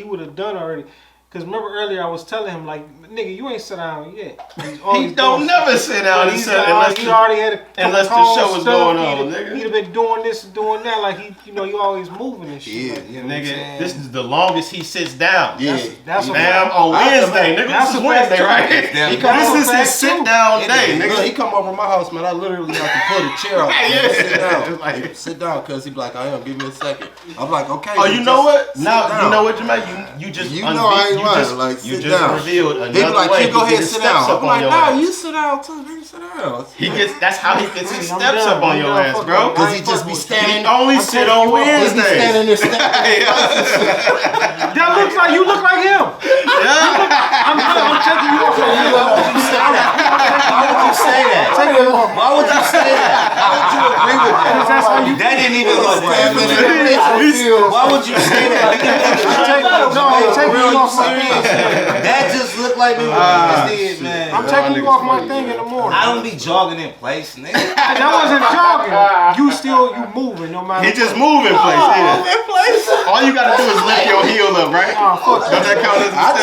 would have done already. Because remember earlier I was telling him like, nigga, you ain't sat down yet. He don't never sit down and sit unless he already had a unless the couple show calls was stuff. going on, nigga. He'd have been doing this and doing that, like he always moving and shit. Yeah. Nigga, this is the longest he sits down. Yeah. That's a Damn, fact. on Wednesday, nigga. That's This is a fact, Wednesday, too. right? This This is his sit down day, Look, he nigga. come over my house, man. I literally have to pull the chair out. Yeah. Sit down. Like- Sit down, cause he be like, I am. Give me a second. I'm like, okay. Oh, you know what? sit Now down. you know what, Jamal. You just You know I ain't lying. Like, you sit just down. revealed He be another like, way. you go he ahead, gets sit steps down. up I'm on like, your nah, ass. you sit down too. Nigga, sit down. He gets. That's how he gets his I'm steps done. up on I'm your done ass, fucking bro. with Cause he I ain't just be fucking with He standing. only sit on He be Wednesdays. standing there standing. That looks like you look like him. I'm taking you off of you. Why would you say that? Why would you say that? How would you agree with that? That's how you. That didn't even look right. Why would you say that? I'm taking you off my thing. That just looked like me what you just did, man. I'm taking you off my thing in the morning. I don't be jogging in place, nigga. That wasn't jogging. You moving no matter. He just moving place. Yeah. All you gotta do is lift your heel up, right? Oh, fuck Does that count as a step? Does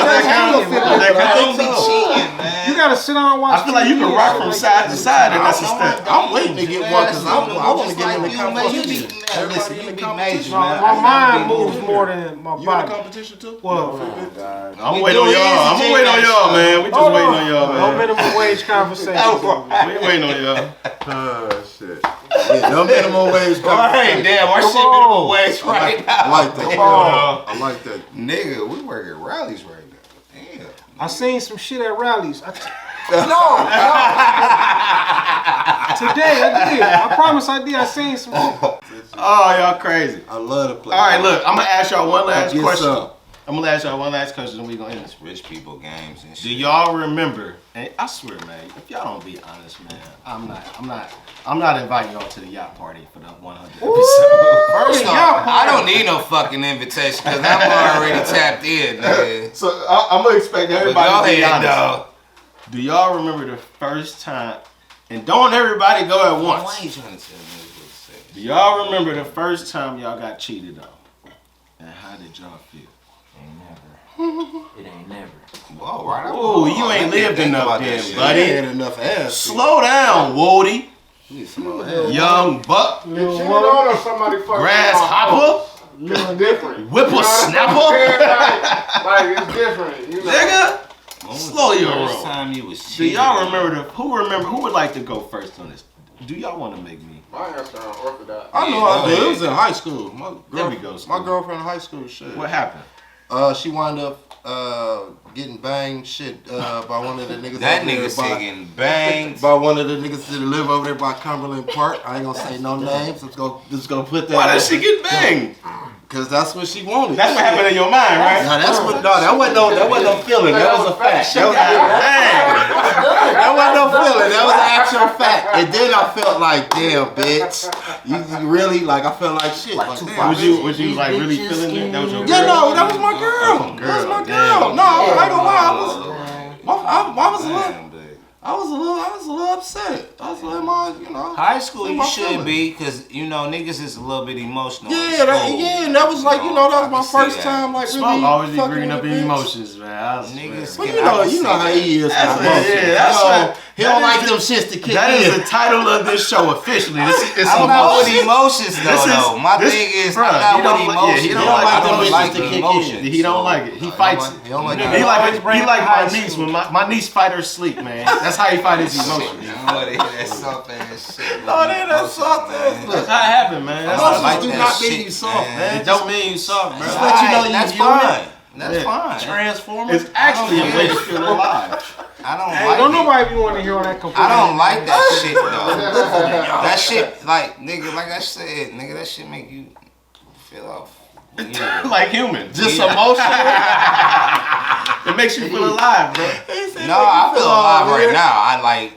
that count? Does that I don't count? be cheating, man. You gotta sit down and watch. I feel like you can TV rock and from shit side to side, and that's a I'm step. waiting to get one because I want to get in the You competition. be, listen, you be major, No, man. my mind moves more than my You in the body. competition too? Well, I'm waiting on y'all. I'm gonna wait on y'all, man. We just hold waiting on y'all, No man. minimum wage conversation. We waiting on y'all. Oh shit. Yeah, no minimum wage. Hey, damn, our shit minimum wage right now. I like that. I like that. Nigga, we work at rallies right now. Damn. I seen some shit at rallies. Today I did. I promise I did. I seen some shit. Oh, y'all crazy. I love to play. All right, look, I'm gonna ask y'all one last Get question. some. I'm gonna ask y'all one last question, and we gonna end this. Rich people games and Do shit. y'all remember? And I swear, man, if y'all don't be honest, man, I'm not inviting y'all to the yacht party for the 100 episode. First off, I don't need no fucking invitation because I'm already tapped in, nigga. So I'm gonna expect But everybody go to be ahead, honest. dog. Do y'all remember the first time? And don't everybody go at Why once. you trying to tell me what to say? Do y'all remember the first time y'all got cheated on? And how did y'all feel? It ain't never. Whoa, right. Oh, you ain't lived enough then, I buddy. ain't had enough ass. Slow down, Woody. Young. Young buck, Little Cheating woman. on or somebody fucking grasshopper, It's different. whippersnapper. Like it's different. You know? Nigga. Slow your First roll. time you was Do cheating. y'all remember who would like to go first on this? Do y'all want to make me? My answer on orthodox. I know I did. It was in high school. There we go, My Steve. girlfriend in high school, shit. What happened? She wound up getting banged shit by one of the niggas. That over there nigga by- said getting banged. by one of the niggas that live over there by Cumberland Park. I ain't gonna say no names. Just gonna put that. Why did she get banged? Cause that's what she wanted. That's what happened in your mind, right? No, that's what. No, that wasn't no feeling. That was a fact. That wasn't no feeling. That was an actual fact. And then I felt like, damn, bitch, you really like. I felt like shit. Like, damn, Was you like really feeling it? That was your girl? yeah, no, that was my girl. That was my girl. No, I ain't gonna lie. I was a little upset. I was like, you know. High school, in you my should feelings. be, because, you know, niggas is a little bit emotional. in Yeah, school. and that was like, you know, that was I my can see first that. time, like, Smoke really always be fucking bringing with up a the bitch. emotions, man. Niggas, Well, I you can know how see he is. That's with it, emotions. yeah, that's You know, right. He don't That like is them shits to kick That in. is the title of this show officially. It's I'm not with emotions. emotions though. My thing is, bruh, I'm he not don't with like- yeah, emotions. he don't I like don't them like bitches to the kick in. emotions. He don't like it. He fights it. He don't like Nigga, that. He always like bring my high niece. school. When my niece fight her sleep, man. That's how he fight his emotions. I want to hear that soft ass shit. No, that's soft ass. That's how it happened, man. That's I how like it do that not shit, mean you soft, man. It don't mean you soft, bro. Just let you know you That's human. fine. That's Yeah. fine. Transformer. It's actually a way to feel alive. I don't Hey, like don't it. nobody be wanting to hear all that complaint. I don't like that shit though. That shit, like, nigga, like I said, nigga, that shit make you feel off. Yeah. Like humans. Just Yeah. emotional. It makes you feel alive, bro. No, I feel alive right now. I like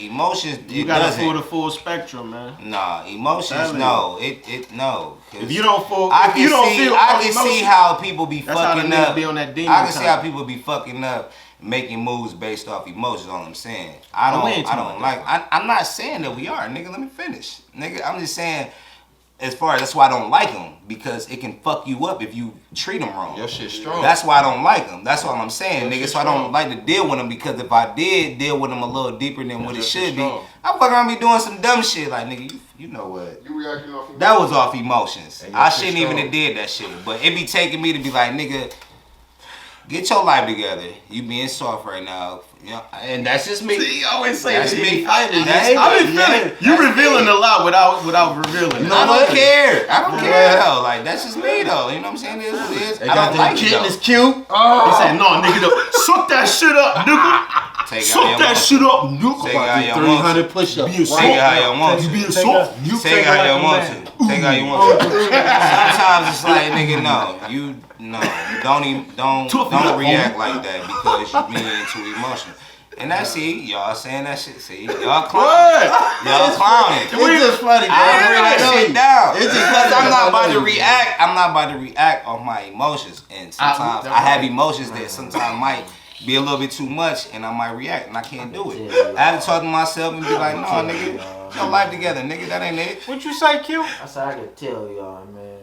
emotions. You It gotta doesn't. feel the full spectrum, man. Nah, emotions. Tell me. No, it no. 'Cause If you don't feel, I if can you don't see, feel I all can see emotions, how people be that's how the fucking niggas up. be on that demon I can see how time. people be fucking up, making moves based off emotions. All I'm saying. But we ain't I talking don't about like. I'm not saying that we are, nigga. Let me finish, nigga. I'm just saying. As far as that's why I don't like them, because it can fuck you up if you treat them wrong. Your shit strong. That's why I don't like them. That's all I'm saying, Your nigga. shit So I don't strong. like to deal with them, because if I did deal with them a little deeper than what it Your should shit be, strong. I'm fucking around be doing some dumb shit. Like, nigga, you know what? You reacting off. That was off emotions. And your I shit shouldn't even strong. have did that shit. But it be taking me to be like, nigga, get your life together. You being soft right now. You know, and that's just me. You always say That's that. me. I've been feeling you revealing a lot without revealing. I don't care. I don't care though. Like, that's just me though. You know what I'm saying? It is what it is. They I got don't that like it kitten though. is cute. He said, "No, nigga, suck that shit up, nigga. Take Suck out that shit up, nigga. Take it how you want to. 300 push-ups. Be a Take it how you want to. Be a Take soft. You Take it how you want to. Take it how you want to. Sometimes it's like, nigga, you don't react like that because you being too emotional. And that's y'all saying that shit. See, y'all clowning. Y'all clowning. It's just funny, bro. I bring that shit down. It's just Because I'm not about to funny. react. I'm not about to react off my emotions. And sometimes I have emotions that sometimes might be a little bit too much, and I might react, and I can't do it. I have to talk to myself and be like, no, nigga, get your life together, nigga. That ain't it. What you say, Q? I said I could tell y'all, man.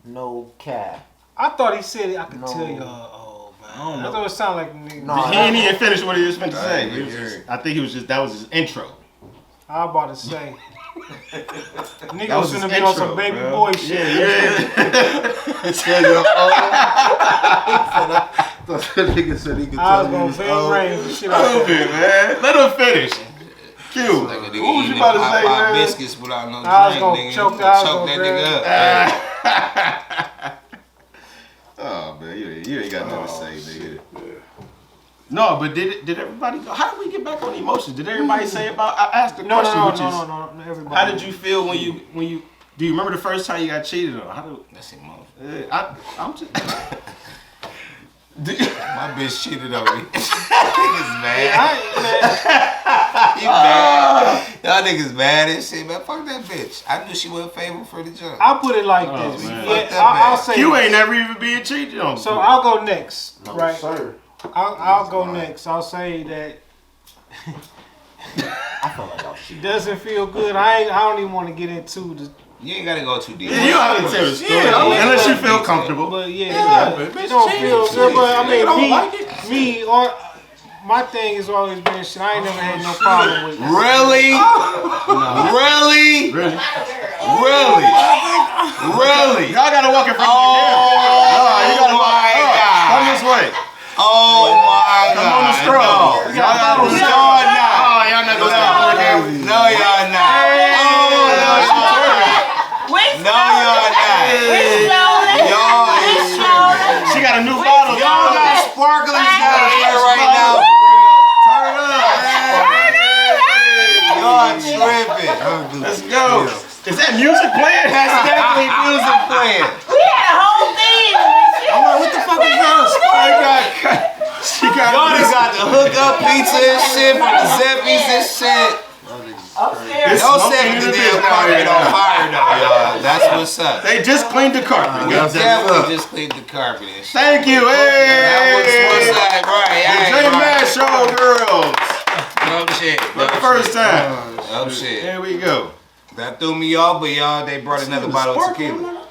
No cap. I thought he said I could No. tell y'all. Oh man, I don't I know. thought it sounded like nigga. No, He ain't even finished what he was meant to say. ain't hear it. I think he was just that was his intro. I was about to say. Nigga That was was finna his be on intro, some baby bro. boy shit. Nigga said he could I was tell gonna you bang rain for shit out Stop there. it, man. Let him finish. Q. Like a nigga What was you eating about to them say, Popeye man? biscuits without no I was drink, gonna nigga. choke- I was Choke gonna that nigga up. Oh man, you ain't got nothing to say, nigga. No, but did everybody go? How did we get back on emotions? Did everybody say about? I asked the No, question, no, which is, no, everybody. how did you feel when you? Do you remember the first time you got cheated on? How do? That's emotional. I'm just. My bitch cheated on me. Niggas mad. Man, You mad. Y'all niggas mad and shit, man. Fuck that bitch. I knew she wasn't favorable for the jump. I'll put it like Oh, this. man. Yeah, Fuck that I'll bad. say You this. ain't never even being cheated on. So I'll go next, No, right? sir. I'll go next. I'll say that I feel like I'll she cheat. doesn't feel good. I don't even want to get into the. You ain't gotta go too deep. Yeah, you don't have to tell the story Yeah, unless you yeah. feel comfortable. But Yeah, yeah, but it bitch, don't cheating, feel good. But I cheating. Nigga mean, don't like it. me, or my thing has always been shit. I ain't never had no problem with. Really? Really? Really? Really? Y'all gotta walk in front of Oh, you gotta walk. my God. Come this way. Oh my God. Come on the stroll. No. Y'all gotta do No, that. y'all not. Oh, y'all not gonna stop looking. No, y'all not. No, y'all not. Y'all is tripping. She got a new bottle. Y'all got sparklers down here right now. Turn up. Y'all tripping. Let's go. Is that music playing? That's definitely music playing. I'm like, what the fuck is that? She got. Y'all done got the hookup pizza and shit from the Zeppies and shit. It's Don't smoking set in the the damn building. carpet on fire though, y'all. That's what's up. They just cleaned the carpet. We definitely just cleaned the carpet and shit. Thank you. That was what's Hey. up, right? The Hey, J Mad Show girls. No shit. For the first time. No shit. Here we go. That threw me off, but y'all, they brought another bottle of tequila.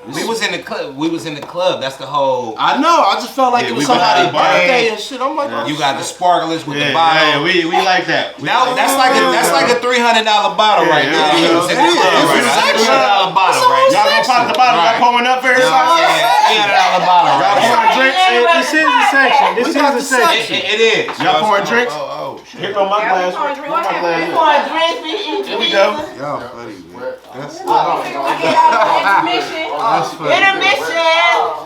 We was in the club. That's the whole. I know. I just felt like Yeah, it was we got somebody's it, man. birthday and shit. I'm like, You got the sparklers with the Yeah, bottle. we like that. Now that's like a $300 bottle right Yeah, now. yeah, It's in the yeah. club right now. It's $300 bottle right Y'all now. gonna pop the bottle? Y'all pouring up for everybody? Yeah, $300 bottle Y'all right now. pouring drinks? Hey, this is the section. This is the section. It is. Y'all pouring drinks? oh shit. Here go my glass. Where my glass? Here we go. Y'all funny, man. That's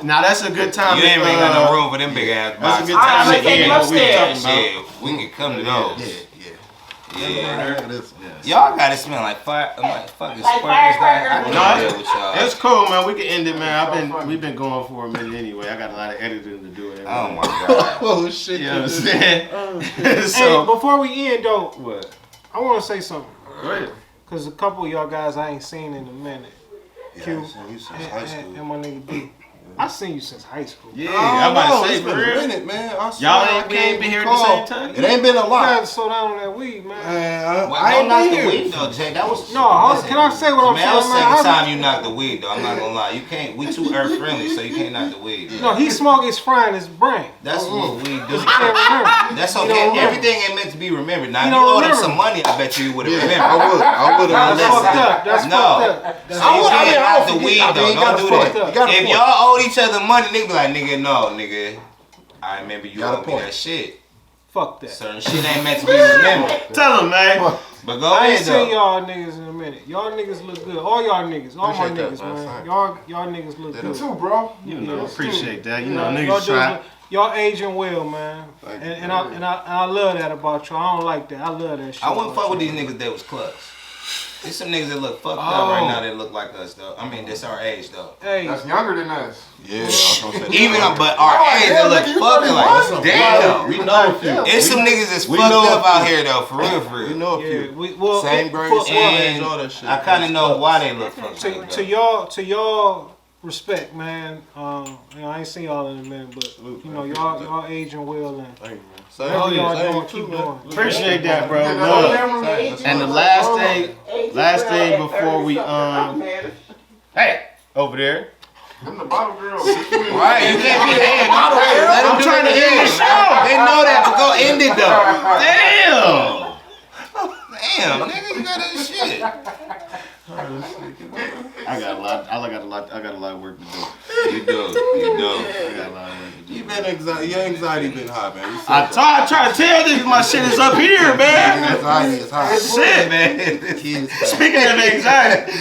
Now that's a good time. You ain't really got no room for them big ass That's a boxes. good time to take end them what we were upstairs. talking about. Shit, we can come to those. Yeah. this. Y'all got it smell like fire. I'm like fucking Like sparklers. firecrackers. I No, can't deal with y'all. It's cool, man. We can end it, man. We've been going for a minute anyway. I got a lot of editing to do. And Oh everything. my god. Oh shit. You know what I'm saying? Hey, So before we end though, what? I want to say something. Go ahead. Cause a couple of y'all guys I ain't seen in a minute. Q You since high school. and my nigga D. I seen you since high school. Yeah, I I'm about to say it's for been a real. minute, man. I swear Y'all I ain't, we can't ain't been here at the recall. same time. It ain't been a You lot. gotta slow down on that weed, man. Man, Well, I don't ain't knock been the here. weed though, Jay. That was No, hold on. Can I say what I'm Man, that was saying, the man? second time you knocked the weed though. I'm not gonna lie. You can't. We too earth friendly, so you can't knock the weed. No, he smoke his frying his brain. That's what we do. He can't remember. That's You okay. don't remember. Everything ain't meant to be remembered. Now, You if you don't owed him remember. some money, I bet you would have Yeah, remembered. I would have. That's fucked up. That's No. fucked up. That's So you I mean, can't I knock don't the weed forget. I though. mean, you Don't got do a point. that. You got a If point. y'all owed each other money, nigga be like, nigga, no, nigga. I remember you Got a owed me point. that shit. fuck that. Certain shit ain't meant to be remembered. Tell him, man. But go I ain't ahead seen though. y'all niggas in a minute. Y'all niggas look good. All y'all niggas. All my Appreciate niggas, that, man. man. Thanks. Y'all niggas look good. Too, bro. You know, Yeah, appreciate that. You You know, y'all niggas dudes try. look- Y'all aging well, man. Thank you, And I love that about y'all. I don't like that. I love that shit. I wouldn't about fuck with y'all. these niggas that was clubs. There's some niggas that look fucked up right now that look like us though. I mean, that's our age though. Hey, That's younger than us. Yeah, I was gonna say that. Even but our age that look fucking like damn. We know a few. It's some niggas that's We fucked know up a out few. here though, for real, for You real. know a yeah, few. well, Same grade, for- same And age, all that shit. I kind of know why they look fucked up. to though. y'all respect, man. You know, I ain't seen y'all in a minute, but you know, y'all aging well and Thank you, man. whatever y'all Same doing, too, keep man. doing. Appreciate that, bro. Yeah, Love. that's And the last thing before we hey, over there. Them the bottle girls. Right, you can't be hating. Let them I'm do trying to their end the thing. show. They know that, but go end it though. Damn. Damn, nigga, you got that shit. I got a lot of work to do. You do. Your anxiety been high, man. You I try to tell these my shit is up here, man. anxiety is high. Shit, man. Kids. Speaking of anxiety,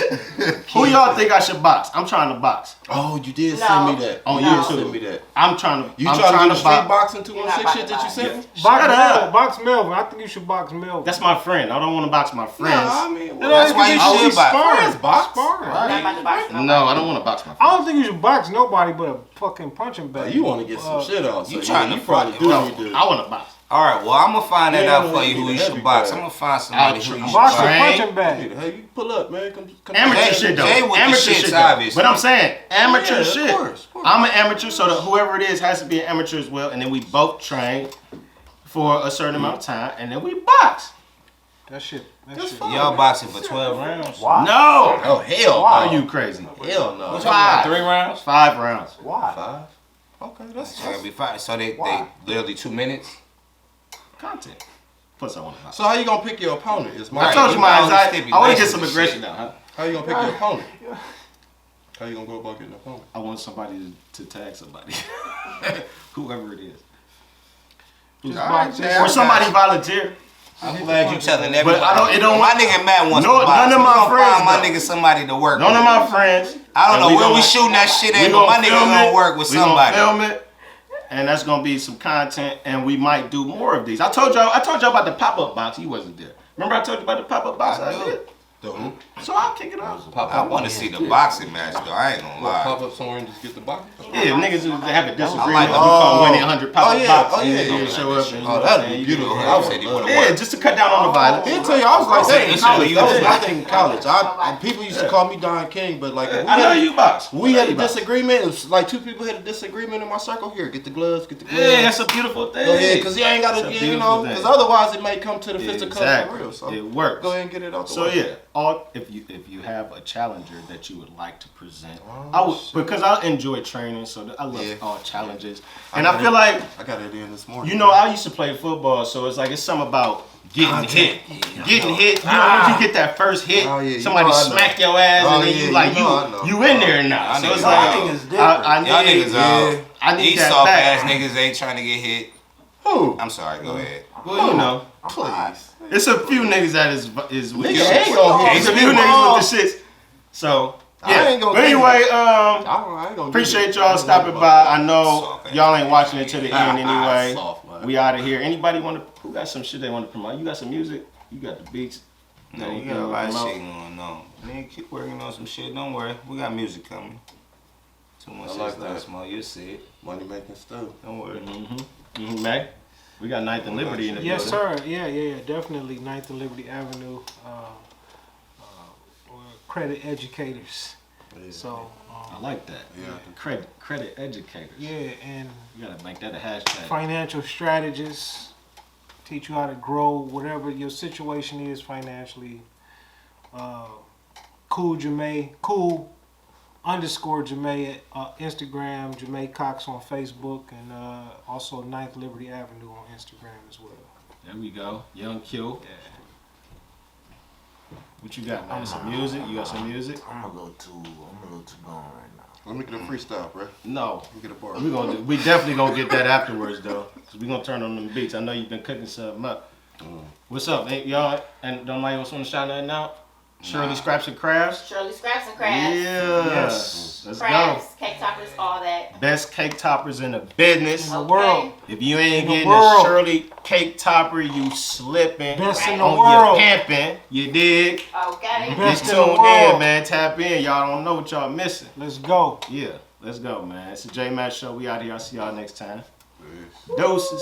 who y'all think I should box? I'm trying to box. Oh, you did send me that. On You did YouTube. send me that. I'm trying to. You I'm trying to do the to street box. boxing You're not 216 shit that you boxing. sent me? Box Shut Melvin. up. Box Melvin. I think you should box Melvin. That's my friend. I don't want to box my friends. Nah, I mean, That's why you Oh, should we box. sparring. box. Sparring. You're not about to box nobody. No, I don't want to box my I friends. don't think you should box nobody but a fucking punching bag. You want to get some shit on. you So trying to you probably fuck- do No, what you do. I want to box. All right, well, I'm gonna find that Yeah, out for you. you Who need you a should heavy box? bag. I'm gonna find somebody who you should Box a box. punching bag. Hey, you pull up, man. Come Amateur Jay- shit though. Jay with the Amateur shits, shit though. obviously. But I'm saying amateur Yeah, of shit. course. I'm an amateur, so that whoever it is has to be an amateur as well, and then we both train for a certain amount of time, and then we box. That shit. Y'all boxing for 12 rounds? Why? No. Oh hell, Are you crazy? hell no. What you talking about? 5. 3 rounds? 5 rounds. Why? 5. Okay, that's So it'll be 5. So they literally 2 minutes? Content. Plus I want to box. So how you gonna pick your opponent? It's I Right. told you my anxiety. I want to get some Stipulations aggression and now, huh? How you gonna pick your opponent? How you gonna go about getting an opponent? I want somebody to tag somebody. Whoever it is. Just All box. right, Jay, Or somebody volunteer. I'm glad you telling everybody. But I don't- it don't- my nigga Matt wants No, to box. none of We my gonna friends, find my though. nigga somebody to work None with. of my friends. I don't and know we where we gonna- shooting that shit we at, but my gonna nigga film gonna it. work with We gonna somebody. film it, and that's gonna be some content, and we might do more of these. I told y'all about the pop-up box. You wasn't there. Remember I told you about the pop-up box I do. did? So I'll kick it off. I want to see the boxing match though. I ain't gonna lie. Pop up somewhere and just get the box. Yeah, if niggas who have a disagreement, like- we call winning 100 pop-up box. Oh, yeah, and yeah. show up. And, Oh, that'd be and beautiful. I said he wanna Yeah, work. just to cut down on the violence. He'll tell you, I was like that in It's college. a That was youth. my thing in college. People used to call me Don King, but like, if we I know had- you box. we I had know a you box. disagreement. It was like 2 people had a disagreement in my circle. Here, get the gloves, get the gloves. Yeah, that's a beautiful thing. Go ahead, because you ain't got It's to, a you beautiful know, thing. because otherwise it may come to the physical Exactly. for real. So It works. go ahead and get it out the So way. yeah, if you have a challenger that you would like to present, I would, because I enjoy training, so I love Yeah. all challenges, and I feel like, I got it in this morning. you know, I used to play football, so it's like it's something about getting hit. Getting hit, you know, once you get that first hit, Oh, yeah, you somebody know I know. smack your ass, Oh, and then yeah, you like you know I know. you in there now. Y'all So it's niggas like out. Niggas different. I Y'all need, niggas out. I need These that soft back. ass niggas ain't trying to get hit. Who? I'm sorry, go ahead. Well, you know, Please. it's a few niggas that is with Nigga the ain't shits. gonna hit It's a me. few niggas with the shits. So I yeah. ain't gonna But get anyway, I ain't gonna appreciate get it. y'all stopping by. I know Soft ass. y'all ain't watching it to the end anyway. Soft, man. We out of here. Anybody want to? Who got some shit they want to promote? You got some music? You got the beats? No, we got a lot of shit going on. Nigga, keep working on some shit. Don't worry, we got music coming. 216 I like that. last month, you'll see it. Money making stuff. Don't worry. Mac, we got Ninth and Liberty in the Yes, building. sir. Yeah. Definitely 9th and Liberty Avenue. We're credit educators. So, I like that. Yeah. Credit educators. yeah, and You gotta make that a hashtag. financial strategists teach you how to grow whatever your situation is financially. Cool _Jamae at Instagram, Jamae Cox on Facebook, and also 9th Liberty Avenue on Instagram as well. There we go. Young Q. What you got, man? Some music? You got some music? I'm a little too gone right now. Let me get a freestyle, bro. No. Let me get a bar. We definitely gonna get that afterwards though, cause we gonna turn on them beats. I know you've been cooking something up. What's up, ain't y'all? And don't nobody else want to shout nothing out? Shirley Scraps and Crafts. Shirley Scraps and Crafts. Yeah. Yes. Let's go. Crafts, cake toppers, all that. Best cake toppers in the business. The world. If you ain't In the getting world. a Shirley cake topper, you slipping Best in the on world. your pimping. You dig? Okay. Get Best in the tuned in, world. man. Tap in. Y'all don't know what y'all missing. Let's go. Yeah, let's go, man. It's the J Matt Show. We out here. I'll see y'all next time. Doses.